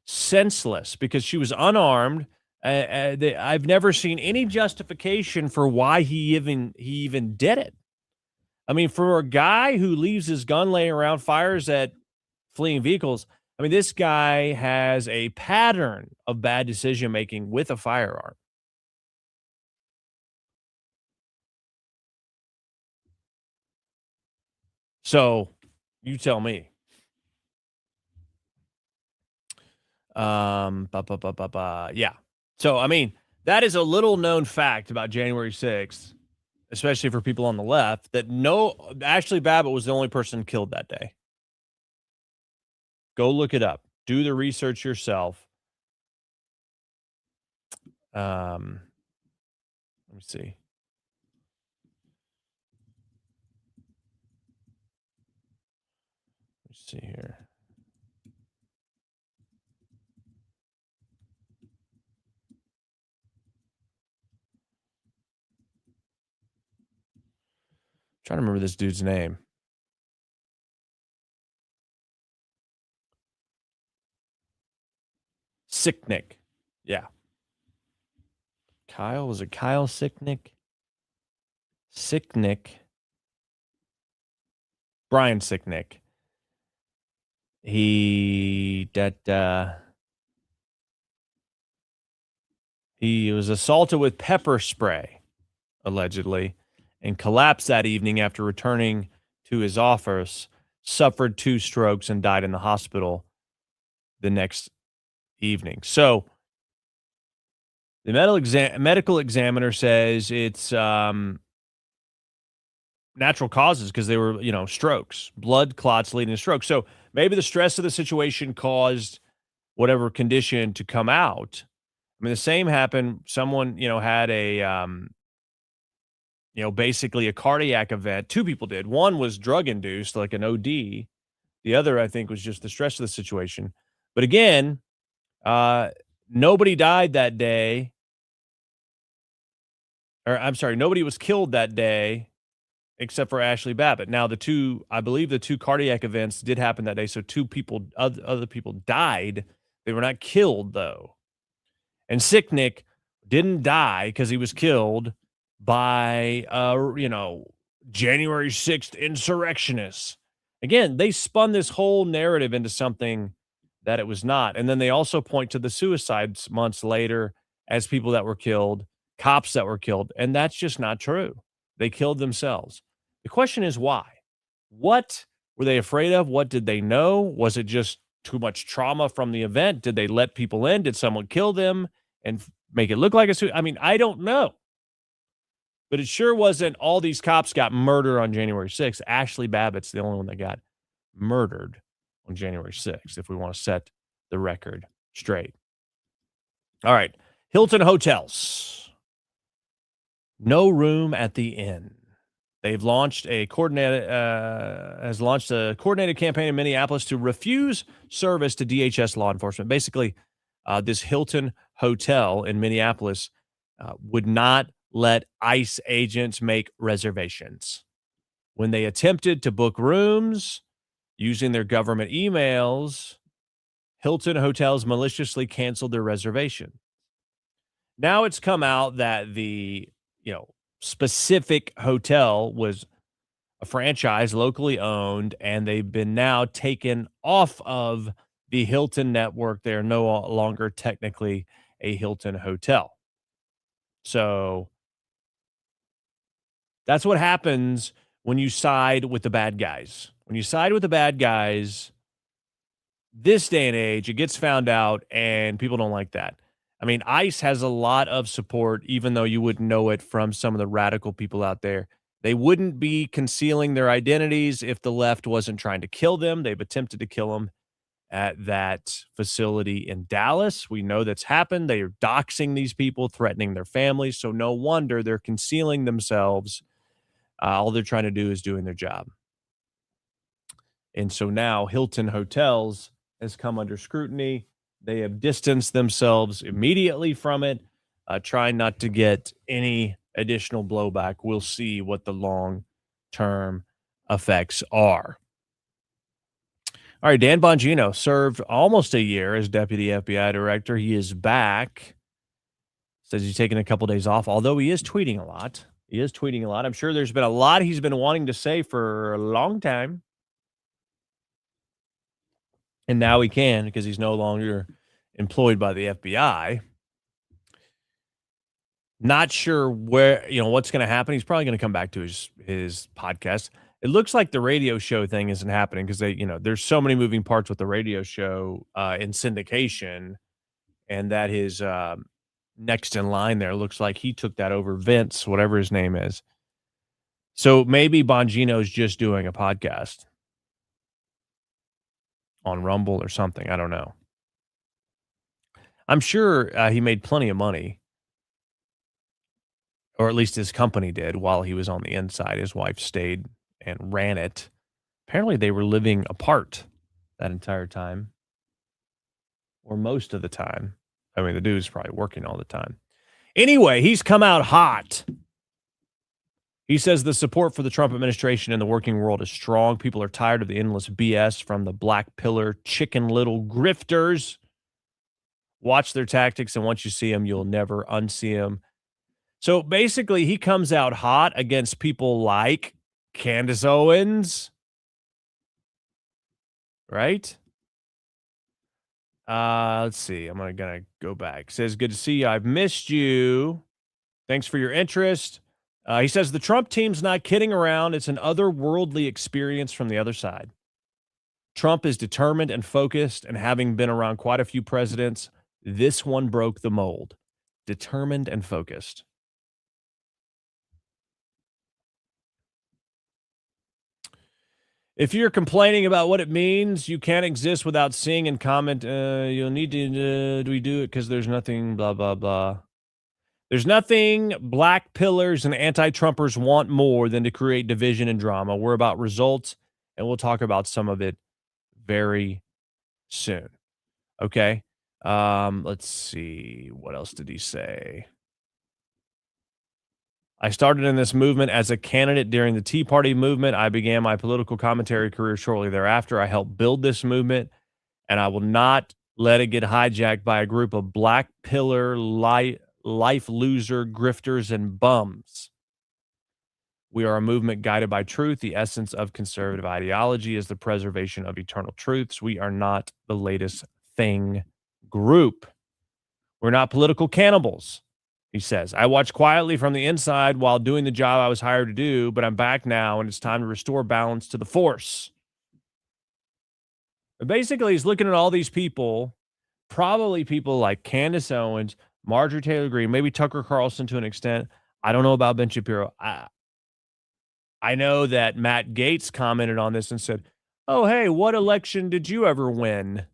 G: Senseless, because she was unarmed. I've never seen any justification for why he even did it. I mean, for a guy who leaves his gun laying around, fires at fleeing vehicles, I mean, this guy has a pattern of bad decision making with a firearm. So, you tell me. Yeah. So, I mean, that is a little known fact about January 6th, especially for people on the left, that Ashley Babbitt was the only person killed that day. Go look it up. Do the research yourself. Let me see. Let's see here. Trying to remember this dude's name. Sicknick. Yeah. Kyle, was it Kyle Sicknick? Sicknick. Brian Sicknick. He was assaulted with pepper spray, allegedly, and collapsed that evening after returning to his office, suffered 2 strokes, and died in the hospital the next evening. So the medical examiner says it's natural causes because they were, strokes, blood clots leading to stroke. So maybe the stress of the situation caused whatever condition to come out. I mean, the same happened. Someone, had a, basically a cardiac event. 2 people did. One was drug induced, like an OD. The other, I think, was just the stress of the situation. But again, nobody died that day. Or I'm sorry, nobody was killed that day except for Ashley Babbitt. Now, I believe the 2 cardiac events did happen that day. So 2 people, other people died. They were not killed, though. And Sicknick didn't die because he was killed by, January 6th insurrectionists. Again, they spun this whole narrative into something that it was not. And then they also point to the suicides months later as people that were killed, cops that were killed. And that's just not true. They killed themselves. The question is why? What were they afraid of? What did they know? Was it just too much trauma from the event? Did they let people in? Did someone kill them and make it look like a suicide? I mean, I don't know. But it sure wasn't all these cops got murdered on January 6th. Ashley Babbitt's the only one that got murdered on January 6th, if we want to set the record straight. All right. Hilton Hotels. No room at the inn. They've launched a coordinated campaign in Minneapolis to refuse service to DHS law enforcement. Basically, this Hilton Hotel in Minneapolis would not let ICE agents make reservations. When they attempted to book rooms using their government emails, Hilton Hotels maliciously canceled their reservation. Now it's come out that the specific hotel was a franchise locally owned, and they've been now taken off of the Hilton network. They're no longer technically a Hilton hotel. So that's what happens when you side with the bad guys. When you side with the bad guys, this day and age, it gets found out, and people don't like that. I mean, ICE has a lot of support, even though you wouldn't know it from some of the radical people out there. They wouldn't be concealing their identities if the left wasn't trying to kill them. They've attempted to kill them. at that facility in Dallas. We know that's happened. They are doxing these people, threatening their families. So no wonder they're concealing themselves. All they're trying to do is doing their job. And so now Hilton Hotels has come under scrutiny. They have distanced themselves immediately from it, trying not to get any additional blowback. We'll see what the long-term effects are. All right, Dan Bongino served almost a year as deputy FBI director. He is back. Says he's taking a couple days off, although he is tweeting a lot. I'm sure there's been a lot he's been wanting to say for a long time. And now he can because he's no longer employed by the FBI. Not sure where, what's going to happen. He's probably going to come back to his podcast. It looks like the radio show thing isn't happening because there's so many moving parts with the radio show in syndication, and that his next in line there looks like he took that over. Vince, whatever his name is. So maybe Bongino's just doing a podcast on Rumble or something. I don't know. I'm sure he made plenty of money, or at least his company did while he was on the inside. His wife stayed and ran it. Apparently they were living apart that entire time, or most of the time. I mean, the dude's probably working all the time. Anyway, he's come out hot. He says the support for the Trump administration in the working world is strong. People are tired of the endless BS from the black pillar, chicken little grifters. Watch their tactics, and once you see them, you'll never unsee them. So basically, he comes out hot against people like Candace Owens, right? Let's see. I'm gonna go back. Says, good to see you. I've missed you. Thanks for your interest. He says the Trump team's not kidding around. It's an otherworldly experience from the other side. Trump is determined and focused, and having been around quite a few presidents, this one broke the mold. Determined and focused. If you're complaining about what it means, you can't exist without seeing and comment. You'll need to, do we do it because there's nothing, blah, blah, blah. There's nothing black pillars and anti-Trumpers want more than to create division and drama. We're about results, and we'll talk about some of it very soon. Okay? Let's see. What else did he say? I started in this movement as a candidate during the Tea Party movement. I began my political commentary career shortly thereafter. I helped build this movement, and I will not let it get hijacked by a group of black pillar, life loser, grifters, and bums. We are a movement guided by truth. The essence of conservative ideology is the preservation of eternal truths. We are not the latest thing group. We're not political cannibals. He says, I watch quietly from the inside while doing the job I was hired to do, but I'm back now, and it's time to restore balance to the force. And basically, he's looking at all these people, probably people like Candace Owens, Marjorie Taylor Greene, maybe Tucker Carlson to an extent. I don't know about Ben Shapiro. I know that Matt Gaetz commented on this and said, oh, hey, what election did you ever win?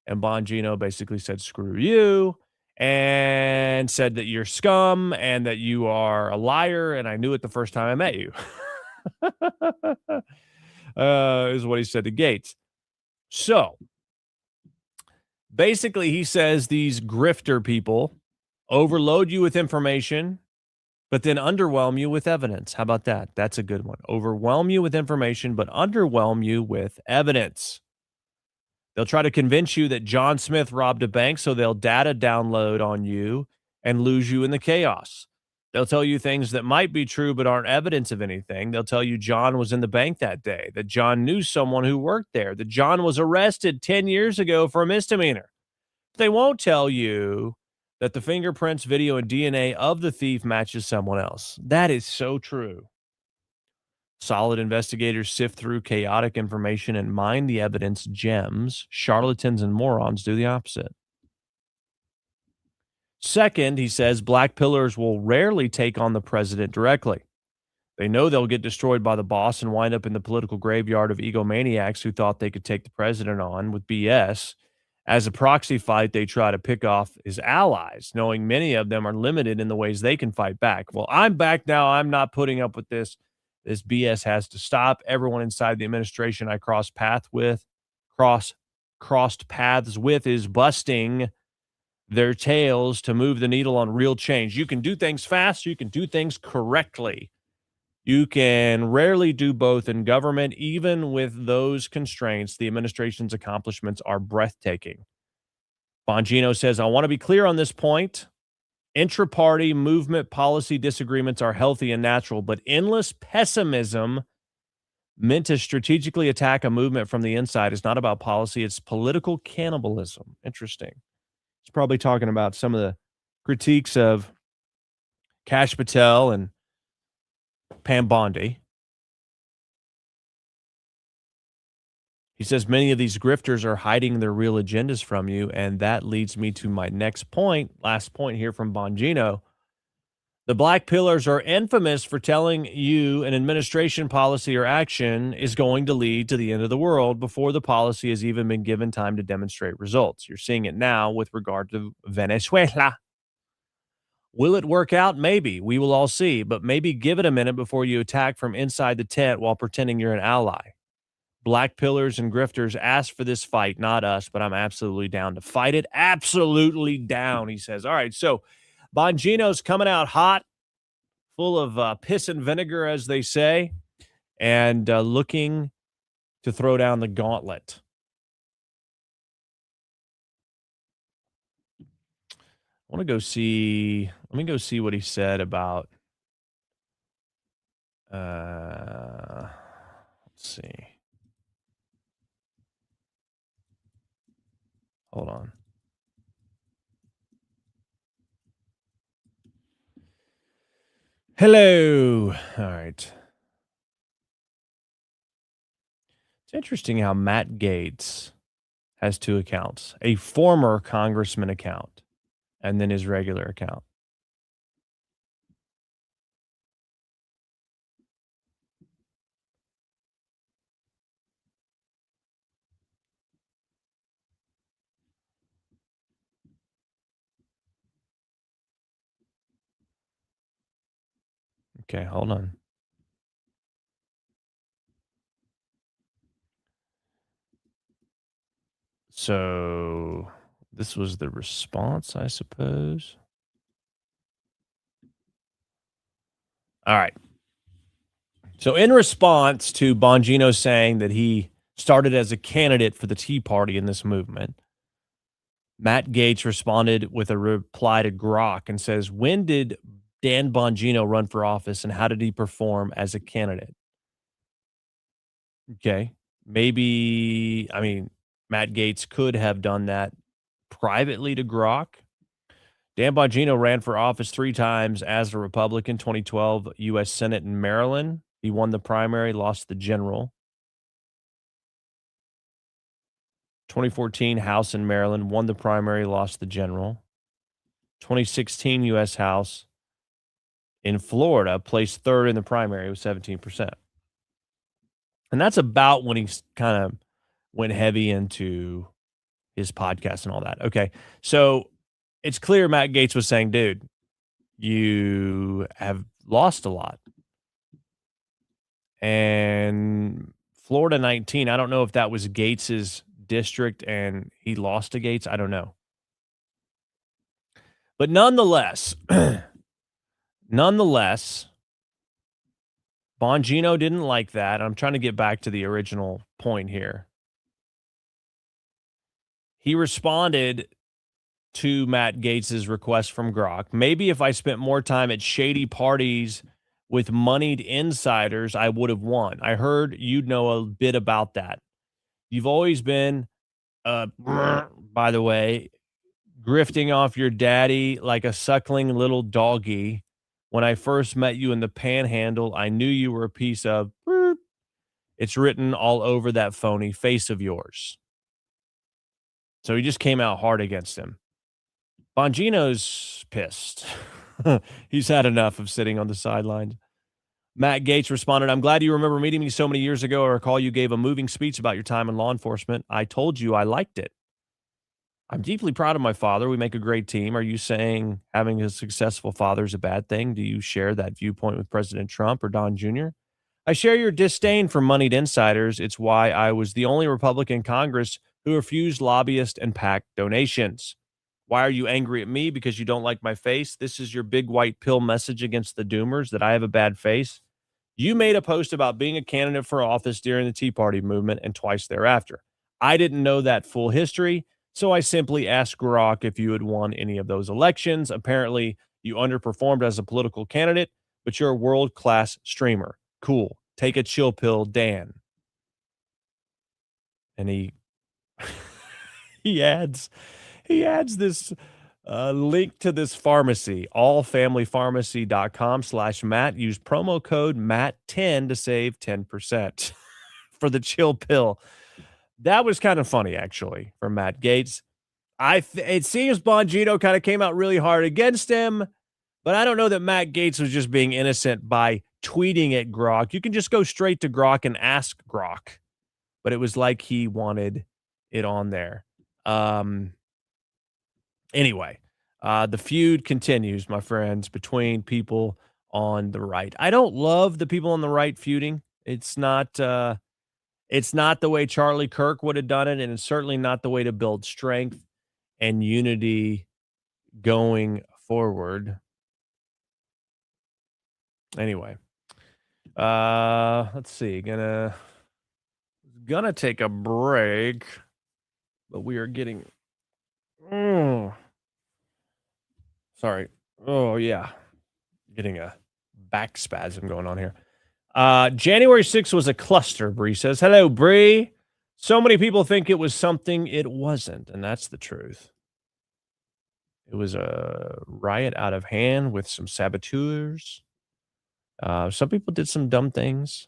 G: And Bongino basically said, screw you. And said that you're scum and that you are a liar, and I knew it the first time I met you. Is what he said to Gates. So, basically, he says these grifter people overload you with information, but then underwhelm you with evidence. How about that? That's a good one. Overwhelm you with information, but underwhelm you with evidence. They'll try to convince you that John Smith robbed a bank, so they'll data download on you and lose you in the chaos. They'll tell you things that might be true but aren't evidence of anything. They'll tell you John was in the bank that day, that John knew someone who worked there, that John was arrested 10 years ago for a misdemeanor. They won't tell you that the fingerprints, video, and DNA of the thief matches someone else. That is so true. Solid investigators sift through chaotic information and mine the evidence gems. Charlatans and morons do the opposite. Second, he says black pillars will rarely take on the president directly. They know they'll get destroyed by the boss and wind up in the political graveyard of egomaniacs who thought they could take the president on with BS. As a proxy fight, they try to pick off his allies, knowing many of them are limited in the ways they can fight back. Well, I'm back now. I'm not putting up with this. This BS has to stop. Everyone inside the administration I crossed paths with is busting their tails to move the needle on real change. You can do things fast. You can do things correctly. You can rarely do both in government. Even with those constraints, the administration's accomplishments are breathtaking. Bongino says, I want to be clear on this point. Intra-party movement policy disagreements are healthy and natural, but endless pessimism meant to strategically attack a movement from the inside is not about policy. It's political cannibalism. Interesting. He's probably talking about some of the critiques of Kash Patel and Pam Bondi. He says many of these grifters are hiding their real agendas from you, and that leads me to my next point, last point here from Bongino. The black pillars are infamous for telling you an administration policy or action is going to lead to the end of the world before the policy has even been given time to demonstrate results. You're seeing it now with regard to Venezuela. Will it work out? Maybe. We will all see, but maybe give it a minute before you attack from inside the tent while pretending you're an ally. Black pillars and grifters asked for this fight, not us, but I'm absolutely down to fight it. Absolutely down, he says. All right, so Bongino's coming out hot, full of piss and vinegar, as they say, and looking to throw down the gauntlet. Let me go see what he said about, let's see. Hold on. Hello. All right. It's interesting how Matt Gaetz has two accounts, a former congressman account and then his regular account. Okay, hold on. So this was the response, I suppose. All right. So in response to Bongino saying that he started as a candidate for the Tea Party in this movement, Matt Gaetz responded with a reply to Grok and says, when did Dan Bongino run for office and how did he perform as a candidate? Okay. Maybe, I mean, Matt Gaetz could have done that privately to Grok. Dan Bongino ran for office 3 times as a Republican, 2012 U.S. Senate in Maryland. He won the primary, lost the general. 2014 House in Maryland, won the primary, lost the general. 2016 U.S. House in Florida, placed 3rd in the primary with 17%. And that's about when he kind of went heavy into his podcast and all that. Okay, so it's clear Matt Gaetz was saying, dude, you have lost a lot. And Florida 19, I don't know if that was Gates's district and he lost to Gaetz. I don't know. But nonetheless, Bongino didn't like that. I'm trying to get back to the original point here. He responded to Matt Gaetz's request from Grok. Maybe if I spent more time at shady parties with moneyed insiders, I would have won. I heard you'd know a bit about that. You've always been, by the way, grifting off your daddy like a suckling little doggy. When I first met you in the Panhandle, I knew you were a piece of, it's written all over that phony face of yours. So he just came out hard against him. Bongino's pissed. He's had enough of sitting on the sidelines. Matt Gaetz responded, I'm glad you remember meeting me so many years ago. I recall you gave a moving speech about your time in law enforcement. I told you I liked it. I'm deeply proud of my father. We make a great team. Are you saying having a successful father is a bad thing? Do you share that viewpoint with President Trump or Don Jr.? I share your disdain for moneyed insiders. It's why I was the only Republican in Congress who refused lobbyist and PAC donations. Why are you angry at me? Because you don't like my face? This is your big white pill message against the doomers, that I have a bad face? You made a post about being a candidate for office during the Tea Party movement and twice thereafter. I didn't know that full history, so I simply asked Grok if you had won any of those elections. Apparently, you underperformed as a political candidate, but you're a world-class streamer. Cool. Take a chill pill, Dan. And he he adds this link to this pharmacy, allfamilypharmacy.com/Matt. Use promo code MATT10 to save 10% for the chill pill. That was kind of funny, actually, from Matt Gaetz. It seems Bongino kind of came out really hard against him, but I don't know that Matt Gaetz was just being innocent by tweeting at Grok. You can just go straight to Grok and ask Grok, but it was like he wanted it on there. Anyway, the feud continues, my friends, between people on the right. I don't love the people on the right feuding. It's not the way Charlie Kirk would have done it, and it's certainly not the way to build strength and unity going forward. Anyway, let's see. Gonna take a break, but we are getting. Sorry. Oh yeah, getting a back spasm going on here. January 6th was a cluster, Bree says. Hello, Bree. So many people think it was something it wasn't, and that's the truth. It was a riot out of hand with some saboteurs. Some people did some dumb things,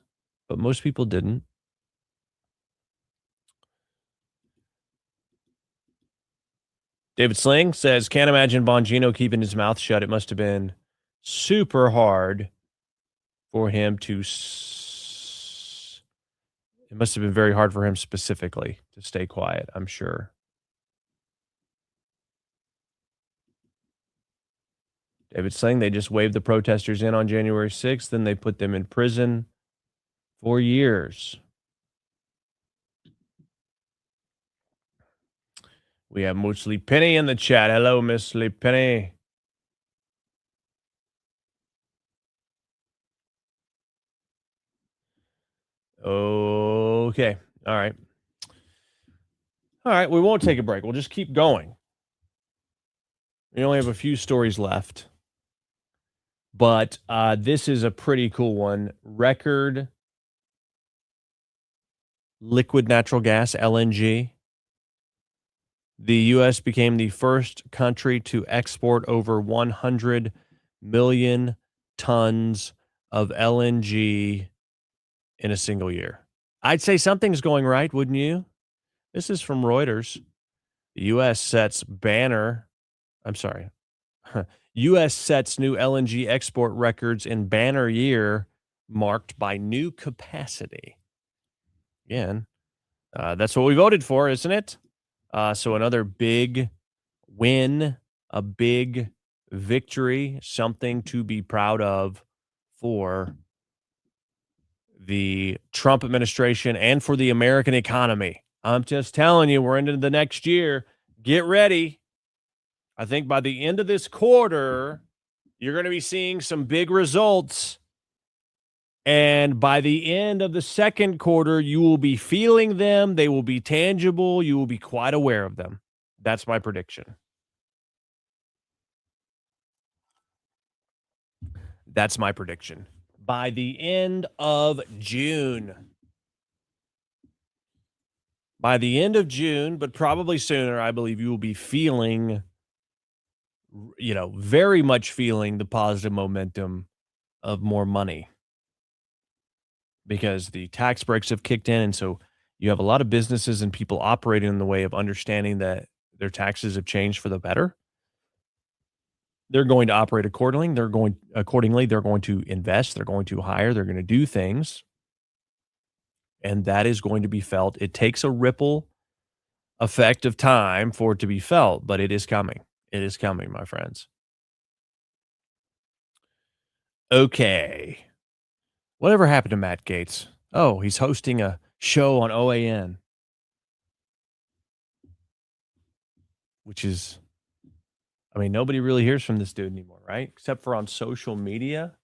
G: but most people didn't. David Sling says, can't imagine Bongino keeping his mouth shut. It must have been super hard for him to. It must have been very hard for him specifically to stay quiet, I'm sure. David saying they just waved the protesters in on January 6th, then they put them in prison for years. We have Moosley Penny in the chat. Hello, Miss Lee Penny. Okay. All right. All right. We won't take a break. We'll just keep going. We only have a few stories left. But this is a pretty cool one. Record liquid natural gas, LNG. The U.S. became the first country to export over 100 million tons of LNG in a single year. I'd say something's going right, wouldn't you? This is from Reuters. The U.S. sets U.S. sets new LNG export records in banner year marked by new capacity. Again, that's what we voted for, isn't it? So another big win, a big victory, something to be proud of for the Trump administration and for the American economy. I'm just telling you, we're into the next year. Get ready. I think by the end of this quarter, you're going to be seeing some big results. And by the end of the second quarter, you will be feeling them. They will be tangible. You will be quite aware of them. That's my prediction. That's my prediction. By the end of June. By the end of June, but probably sooner, I believe you will be feeling, very much feeling the positive momentum of more money. Because the tax breaks have kicked in, and so you have a lot of businesses and people operating in the way of understanding that their taxes have changed for the better. they're going to operate accordingly. They're going to invest. They're going to hire. They're going to do things. And that is going to be felt. It takes a ripple effect of time for it to be felt, but it is coming. It is coming, my friends. Okay. Whatever happened to Matt Gaetz? Oh, he's hosting a show on OAN, which is, I mean, nobody really hears from this dude anymore, right? Except for on social media.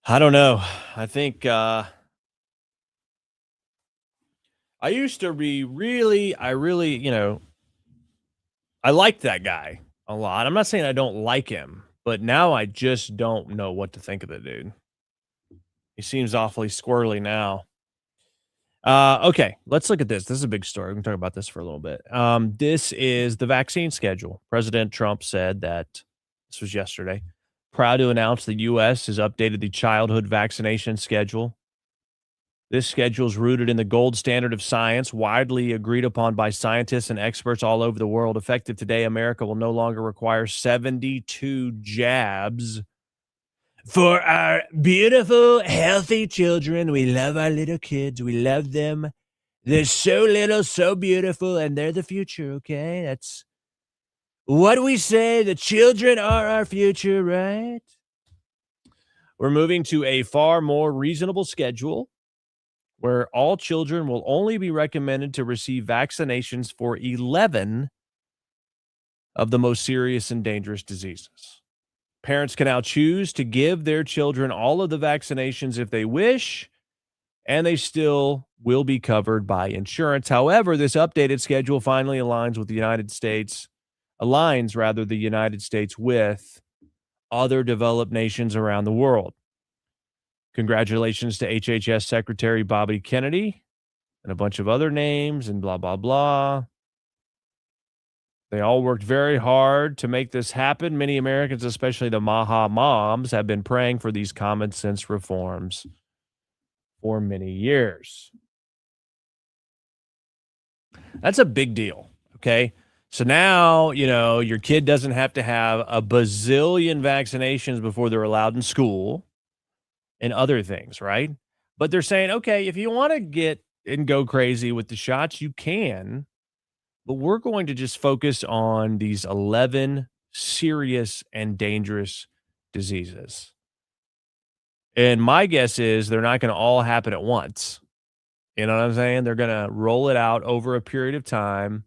G: I don't know. I think I used to be I liked that guy a lot. I'm not saying I don't like him, but now I just don't know what to think of the dude. He seems awfully squirrely now. Okay, let's look at this. This is a big story. We can talk about this for a little bit. This is the vaccine schedule. President Trump said that, this was yesterday, proud to announce the U.S. has updated the childhood vaccination schedule. This schedule is rooted in the gold standard of science, widely agreed upon by scientists and experts all over the world. Effective today, America will no longer require 72 jabs for our beautiful, healthy children. We love our little kids. We love them. They're so little, so beautiful, and they're the future, okay? That's what we say. The children are our future, right? We're moving to a far more reasonable schedule where all children will only be recommended to receive vaccinations for 11 of the most serious and dangerous diseases. Parents can now choose to give their children all of the vaccinations if they wish, and they still will be covered by insurance. However, this updated schedule finally aligns the United States with other developed nations around the world. Congratulations to HHS Secretary Bobby Kennedy and a bunch of other names and blah, blah, blah. They all worked very hard to make this happen. Many Americans, especially the Maha moms, have been praying for these common sense reforms for many years. That's a big deal, okay? So now, your kid doesn't have to have a bazillion vaccinations before they're allowed in school and other things, right? But they're saying, okay, if you want to get and go crazy with the shots, you can, but we're going to just focus on these 11 serious and dangerous diseases. And my guess is they're not going to all happen at once. You know what I'm saying? They're going to roll it out over a period of time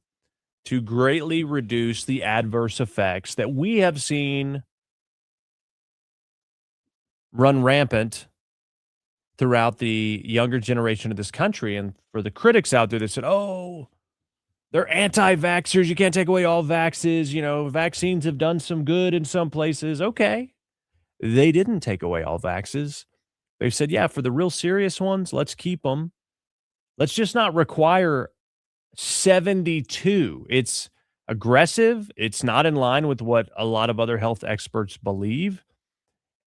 G: to greatly reduce the adverse effects that we have seen run rampant throughout the younger generation of this country. And for the critics out there that said, oh, they're anti-vaxxers, you can't take away all vaxes, vaccines have done some good in some places. Okay. They didn't take away all vaxes. They said, yeah, for the real serious ones, let's keep them. Let's just not require 72. It's aggressive. It's not in line with what a lot of other health experts believe.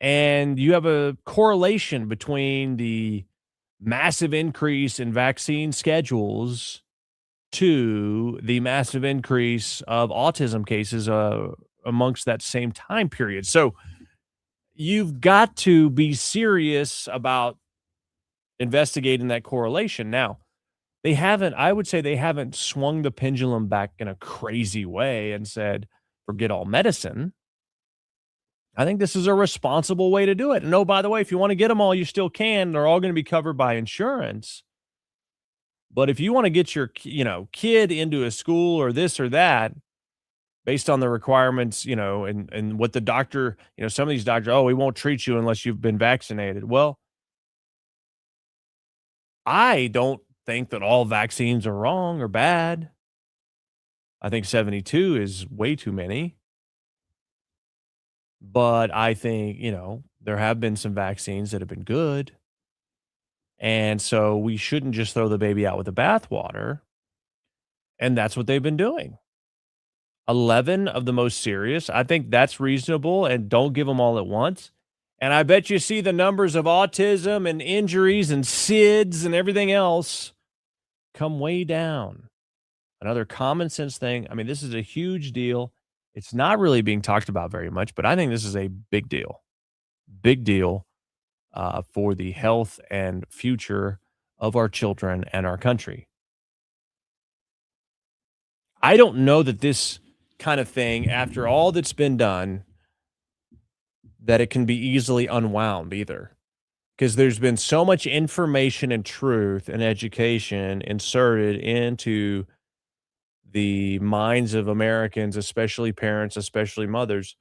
G: And you have a correlation between the massive increase in vaccine schedules to the massive increase of autism cases amongst that same time period. So you've got to be serious about investigating that correlation. Now, I would say they haven't swung the pendulum back in a crazy way and said, forget all medicine. I think this is a responsible way to do it. And oh, by the way, if you want to get them all, you still can. They're all going to be covered by insurance. But if you want to get your, kid into a school or this or that, based on the requirements, and what the doctor, some of these doctors, oh, we won't treat you unless you've been vaccinated. Well, I don't think that all vaccines are wrong or bad. I think 72 is way too many. But I think, there have been some vaccines that have been good. And so we shouldn't just throw the baby out with the bathwater. And that's what they've been doing. 11 of the most serious. I think that's reasonable, and don't give them all at once. And I bet you see the numbers of autism and injuries and SIDS and everything else come way down Another common sense thing. I mean, this is a huge deal. It's not really being talked about very much, but I think this is a big deal. Big deal for the health and future of our children and our country. I don't know that this kind of thing, after all that's been done, that it can be easily unwound either. Because there's been so much information and truth and education inserted into the minds of Americans, especially parents, especially mothers,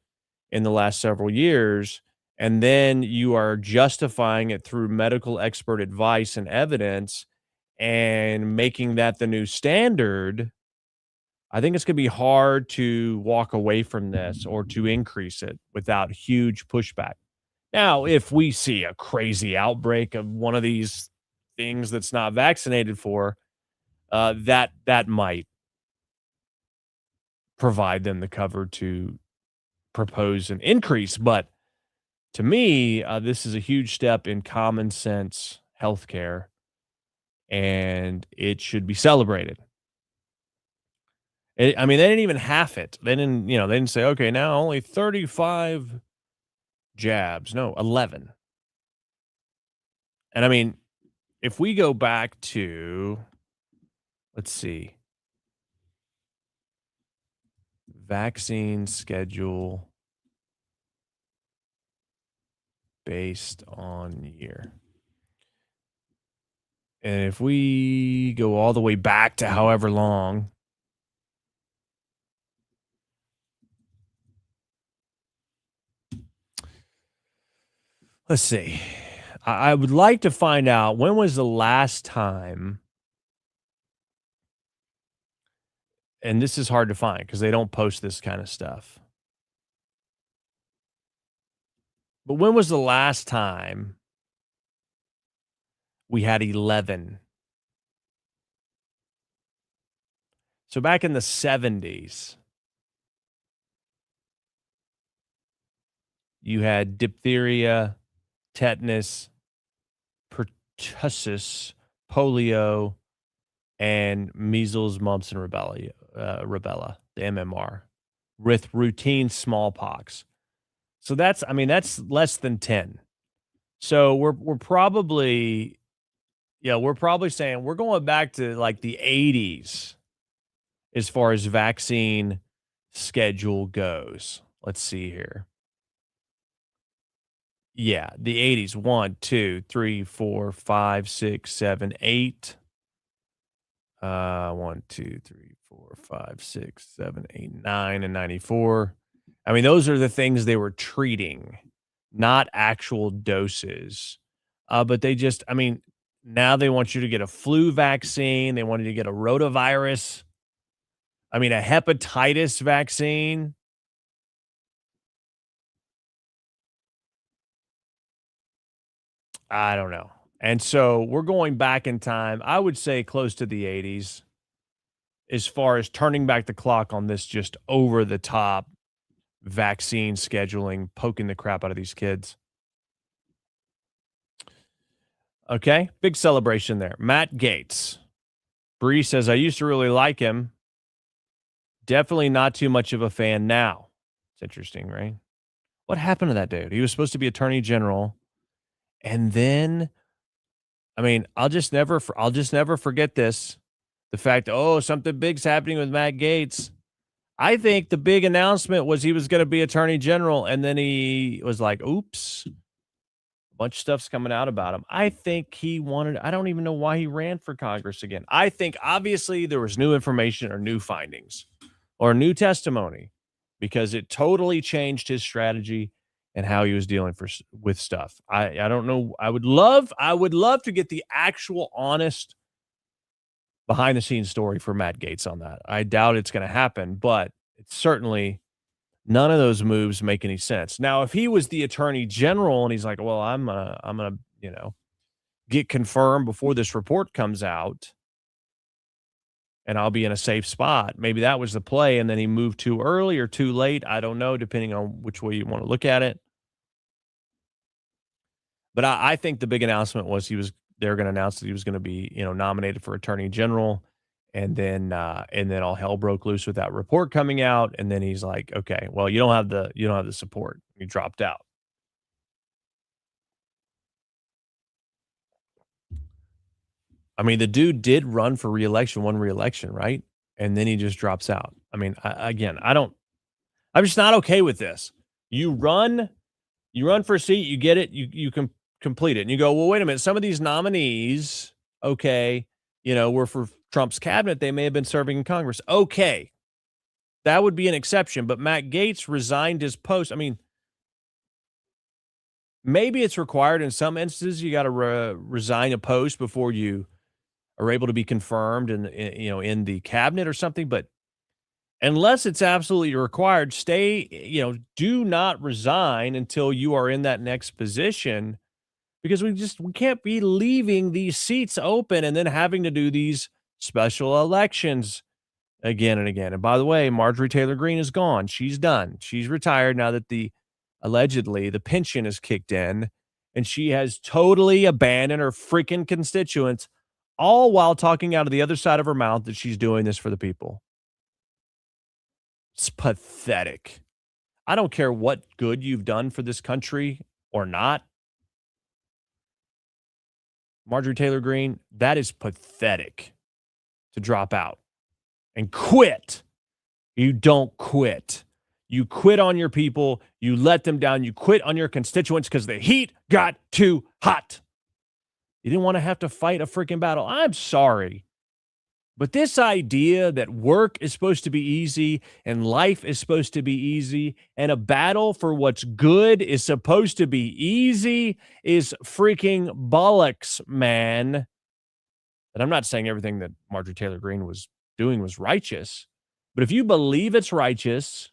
G: in the last several years. And then you are justifying it through medical expert advice and evidence and making that the new standard. I think it's going to be hard to walk away from this or to increase it without huge pushback. Now, if we see a crazy outbreak of one of these things that's not vaccinated for, that might provide them the cover to propose an increase. But to me, this is a huge step in common sense healthcare, and it should be celebrated. I mean, they didn't even half it. They didn't say, okay, now only 35 jabs. No, 11. And I mean, if we go back to, let's see, vaccine schedule based on year. And if we go all the way back to however long, let's see. I would like to find out, when was the last time, and this is hard to find because they don't post this kind of stuff. But when was the last time we had 11? So back in the 70s, you had diphtheria, tetanus, pertussis, polio, and measles, mumps, and rubella, the MMR, with routine smallpox. So that's less than 10. So we're probably saying we're going back to like the 80s as far as vaccine schedule goes. Let's see here. Yeah, the 80s. 1, 2, 3, 4, 5, 6, 7, 8. 1, 2, 3, 4, 5, 6, 7, 8, 9, and 94. I mean, those are the things they were treating, not actual doses. But they just, now they want you to get a flu vaccine. They want you to get a rotavirus. A hepatitis vaccine. I don't know. And so we're going back in time, I would say close to the 80s, as far as turning back the clock on this just over the top vaccine scheduling, poking the crap out of these kids. Okay, big celebration there. Matt Gaetz. Bree says, I used to really like him. Definitely not too much of a fan now. It's interesting, right? What happened to that dude? He was supposed to be Attorney General. And then, I'll just never forget this. The fact, something big's happening with Matt Gaetz. I think the big announcement was he was going to be Attorney General, and then he was like, oops. A bunch of stuff's coming out about him. I think I don't even know why he ran for Congress again. I think obviously there was new information or new findings or new testimony, because it totally changed his strategy and how he was dealing with stuff. I don't know. I would love to get the actual honest behind the scenes story for Matt Gaetz on that. I doubt it's going to happen, but it's certainly, none of those moves make any sense. Now, if he was the Attorney General and he's like, well, I'm gonna get confirmed before this report comes out and I'll be in a safe spot, maybe that was the play, and then he moved too early or too late. I don't know, depending on which way you want to look at it. But I think the big announcement was they were going to announce that he was going to be, nominated for Attorney General, And then all hell broke loose with that report coming out. And then he's like, okay, well, you don't have the support. You dropped out. I mean, the dude did run for reelection, won reelection, right? And then he just drops out. I mean, I'm just not okay with this. You run for a seat, you get it, you can complete it. And you go, well, wait a minute. Some of these nominees, okay, were for Trump's cabinet. They may have been serving in Congress. Okay. That would be an exception. But Matt Gaetz resigned his post. I mean, maybe it's required in some instances. You got to resign a post before you are able to be confirmed in the cabinet or something. But unless it's absolutely required, do not resign until you are in that next position, because we can't be leaving these seats open and then having to do these special elections again and again. And by the way, Marjorie Taylor Greene is gone. She's done. She's retired now that allegedly the pension is kicked in, and she has totally abandoned her freaking constituents, all while talking out of the other side of her mouth that she's doing this for the people. It's pathetic. I don't care what good you've done for this country or not. Marjorie Taylor Greene, that is pathetic to drop out and quit. You don't quit. You quit on your people. You let them down. You quit on your constituents because the heat got too hot. You didn't want to have to fight a freaking battle. I'm sorry. But this idea that work is supposed to be easy and life is supposed to be easy and a battle for what's good is supposed to be easy is freaking bollocks, man. And I'm not saying everything that Marjorie Taylor Greene was doing was righteous, but if you believe it's righteous,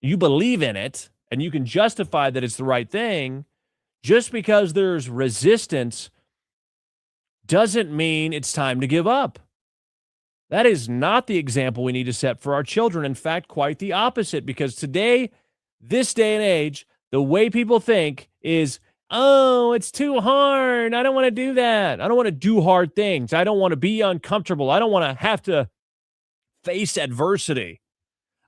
G: you believe in it, and you can justify that it's the right thing, just because there's resistance doesn't mean it's time to give up. That is not the example we need to set for our children. In fact, quite the opposite, because today, this day and age, the way people think is, oh, it's too hard. I don't want to do that. I don't want to do hard things. I don't want to be uncomfortable. I don't want to have to face adversity.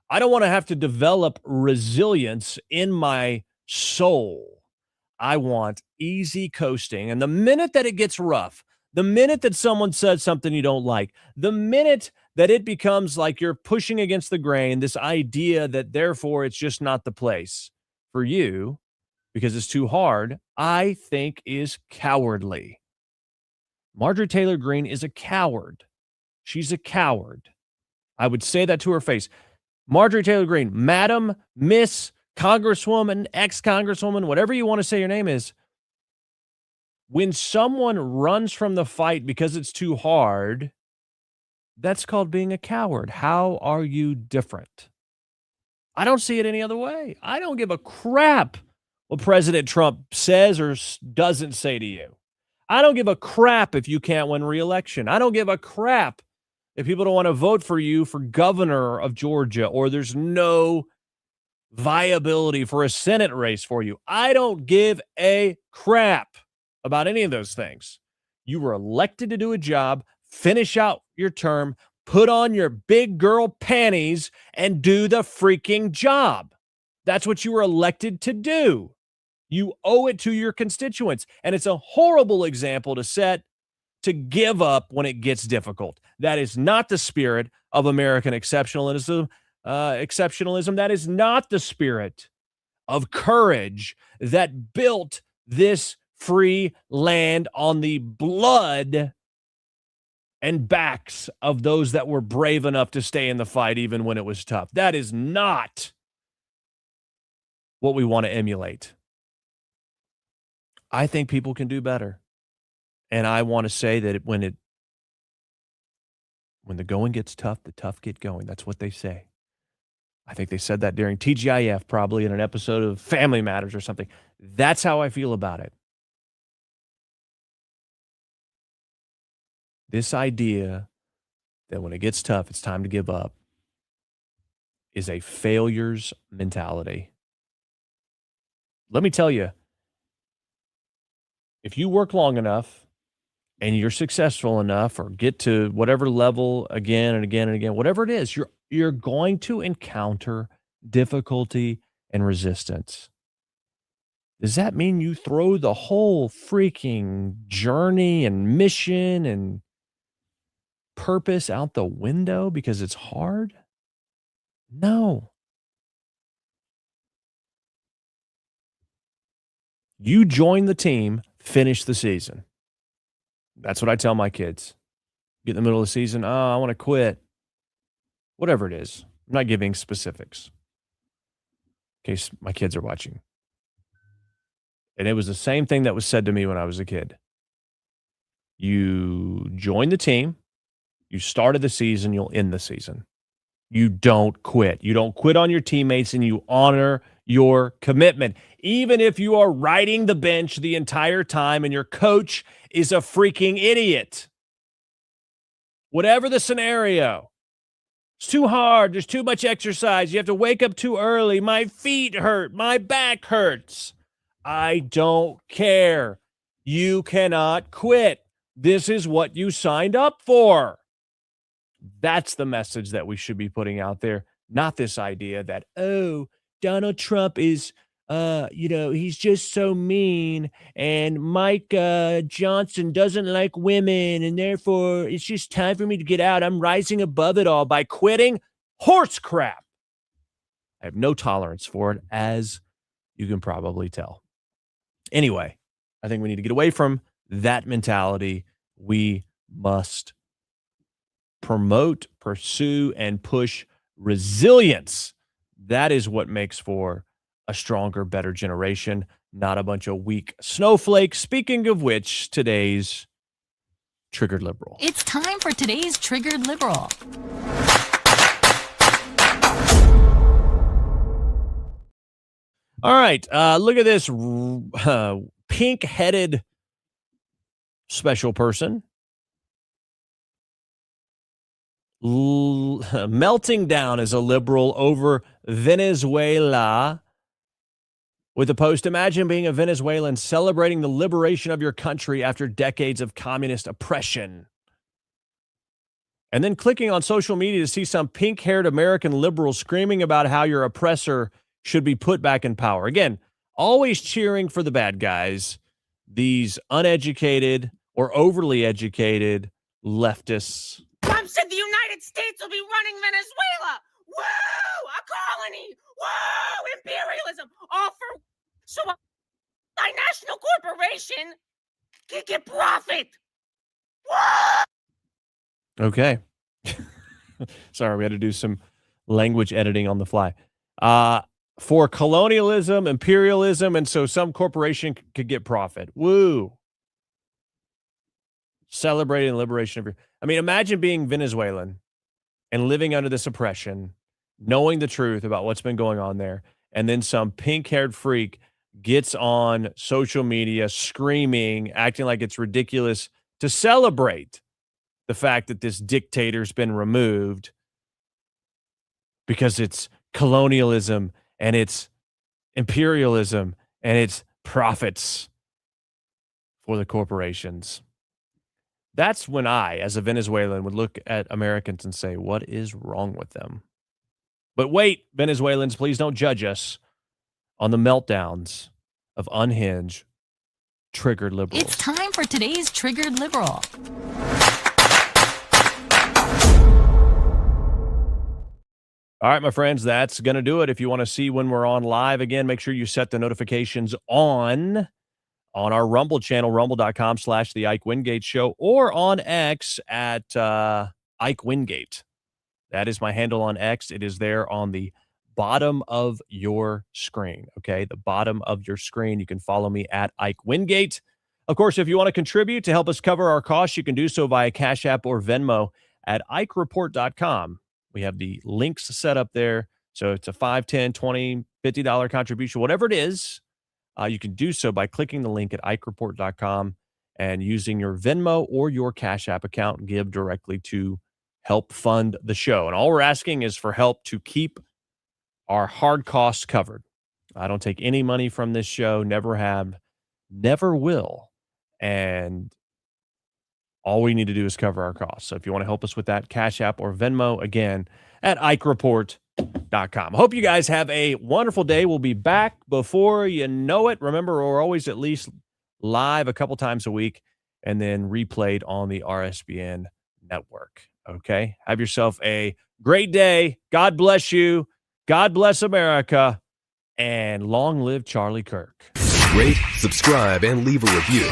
G: I don't want to have to develop resilience in my soul. I want easy coasting. And the minute that it gets rough, the minute that someone says something you don't like, the minute that it becomes like you're pushing against the grain, this idea that therefore it's just not the place for you because it's too hard, I think is cowardly. Marjorie Taylor Greene is a coward. She's a coward. I would say that to her face. Marjorie Taylor Greene, Madam, Miss, Congresswoman, ex-Congresswoman, whatever you want to say your name is, when someone runs from the fight because it's too hard, that's called being a coward. How are you different? I don't see it any other way. I don't give a crap what President Trump says or doesn't say to you. I don't give a crap if you can't win re-election. I don't give a crap if people don't want to vote for you for governor of Georgia or there's no viability for a Senate race for you. I don't give a crap about any of those things. You were elected to do a job, finish out your term, put on your big girl panties, and do the freaking job. That's what you were elected to do. You owe it to your constituents. And it's a horrible example to set to give up when it gets difficult. That is not the spirit of American exceptionalism. That is not the spirit of courage that built this free land on the blood and backs of those that were brave enough to stay in the fight even when it was tough. That is not what we want to emulate. I think people can do better. And I want to say that when the going gets tough, the tough get going. That's what they say. I think they said that during TGIF, probably in an episode of Family Matters or something. That's how I feel about it. This idea that when it gets tough, it's time to give up is a failures mentality. Let me tell you, if you work long enough and you're successful enough or get to whatever level again and again and again, whatever it is, you're going to encounter difficulty and resistance. Does that mean you throw the whole freaking journey and mission and purpose out the window because it's hard? No. You join the team, finish the season. That's what I tell my kids. Get in the middle of the season, I want to quit. Whatever it is. I'm not giving specifics in case my kids are watching. And it was the same thing that was said to me when I was a kid. You join the team, you started the season, you'll end the season. You don't quit. You don't quit on your teammates, and you honor your commitment. Even if you are riding the bench the entire time and your coach is a freaking idiot. Whatever the scenario. It's too hard. There's too much exercise. You have to wake up too early. My feet hurt. My back hurts. I don't care. You cannot quit. This is what you signed up for. That's the message that we should be putting out there, not this idea that, oh, Donald Trump is, he's just so mean, and Mike Johnson doesn't like women, and therefore it's just time for me to get out. I'm rising above it all by quitting. Horse crap. I have no tolerance for it, as you can probably tell. Anyway, I think we need to get away from that mentality. We must promote, pursue, and push resilience. That is what makes for a stronger, better generation, not a bunch of weak snowflakes. Speaking of which, today's Triggered Liberal.
M: It's time for today's Triggered Liberal.
G: All right, look at this pink-headed special person. Melting down as a liberal over Venezuela with a post, imagine being a Venezuelan celebrating the liberation of your country after decades of communist oppression. And then clicking on social media to see some pink-haired American liberals screaming about how your oppressor should be put back in power. Again, always cheering for the bad guys, these uneducated or overly educated leftists.
F: Trump said the United States will be running Venezuela. Woo! A colony. Woo! Imperialism. All for so a multinational corporation can get profit. Woo!
G: Okay. Sorry, we had to do some language editing on the fly. For colonialism, imperialism, and so some corporation could get profit. Woo! Celebrating the liberation of your... I mean, imagine being Venezuelan and living under this oppression, knowing the truth about what's been going on there, and then some pink-haired freak gets on social media screaming, acting like it's ridiculous to celebrate the fact that this dictator's been removed because it's colonialism and it's imperialism and it's profits for the corporations. That's when I, as a Venezuelan, would look at Americans and say, what is wrong with them? But wait, Venezuelans, please don't judge us on the meltdowns of unhinged, triggered liberals.
M: It's time for today's Triggered Liberal.
G: All right, my friends, that's going to do it. If you want to see when we're on live again, make sure you set the notifications on our Rumble channel, rumble.com/The Ike Wingate Show, or on X at Ike Wingate. That is my handle on X. It is there on the bottom of your screen, okay? The bottom of your screen. You can follow me at Ike Wingate. Of course, if you want to contribute to help us cover our costs, you can do so via Cash App or Venmo at IkeReport.com. We have the links set up there. So it's a $5, $10, $20, $50 contribution, whatever it is. You can do so by clicking the link at IkeReport.com and using your Venmo or your Cash App account and give directly to help fund the show. And all we're asking is for help to keep our hard costs covered. I don't take any money from this show, never have, never will. And All we need to do is cover our costs. So if you want to help us with that, Cash App or Venmo, again, at IkeReport.com. Hope you guys have a wonderful day. We'll be back before you know it. Remember, we're always at least live a couple times a week and then replayed on the RSBN network. Okay? Have yourself a great day. God bless you. God bless America. And long live Charlie Kirk.
B: Rate, subscribe, and leave a review.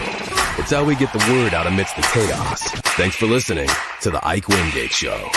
B: It's how we get the word out amidst the chaos. Thanks for listening to The Ike Wingate Show.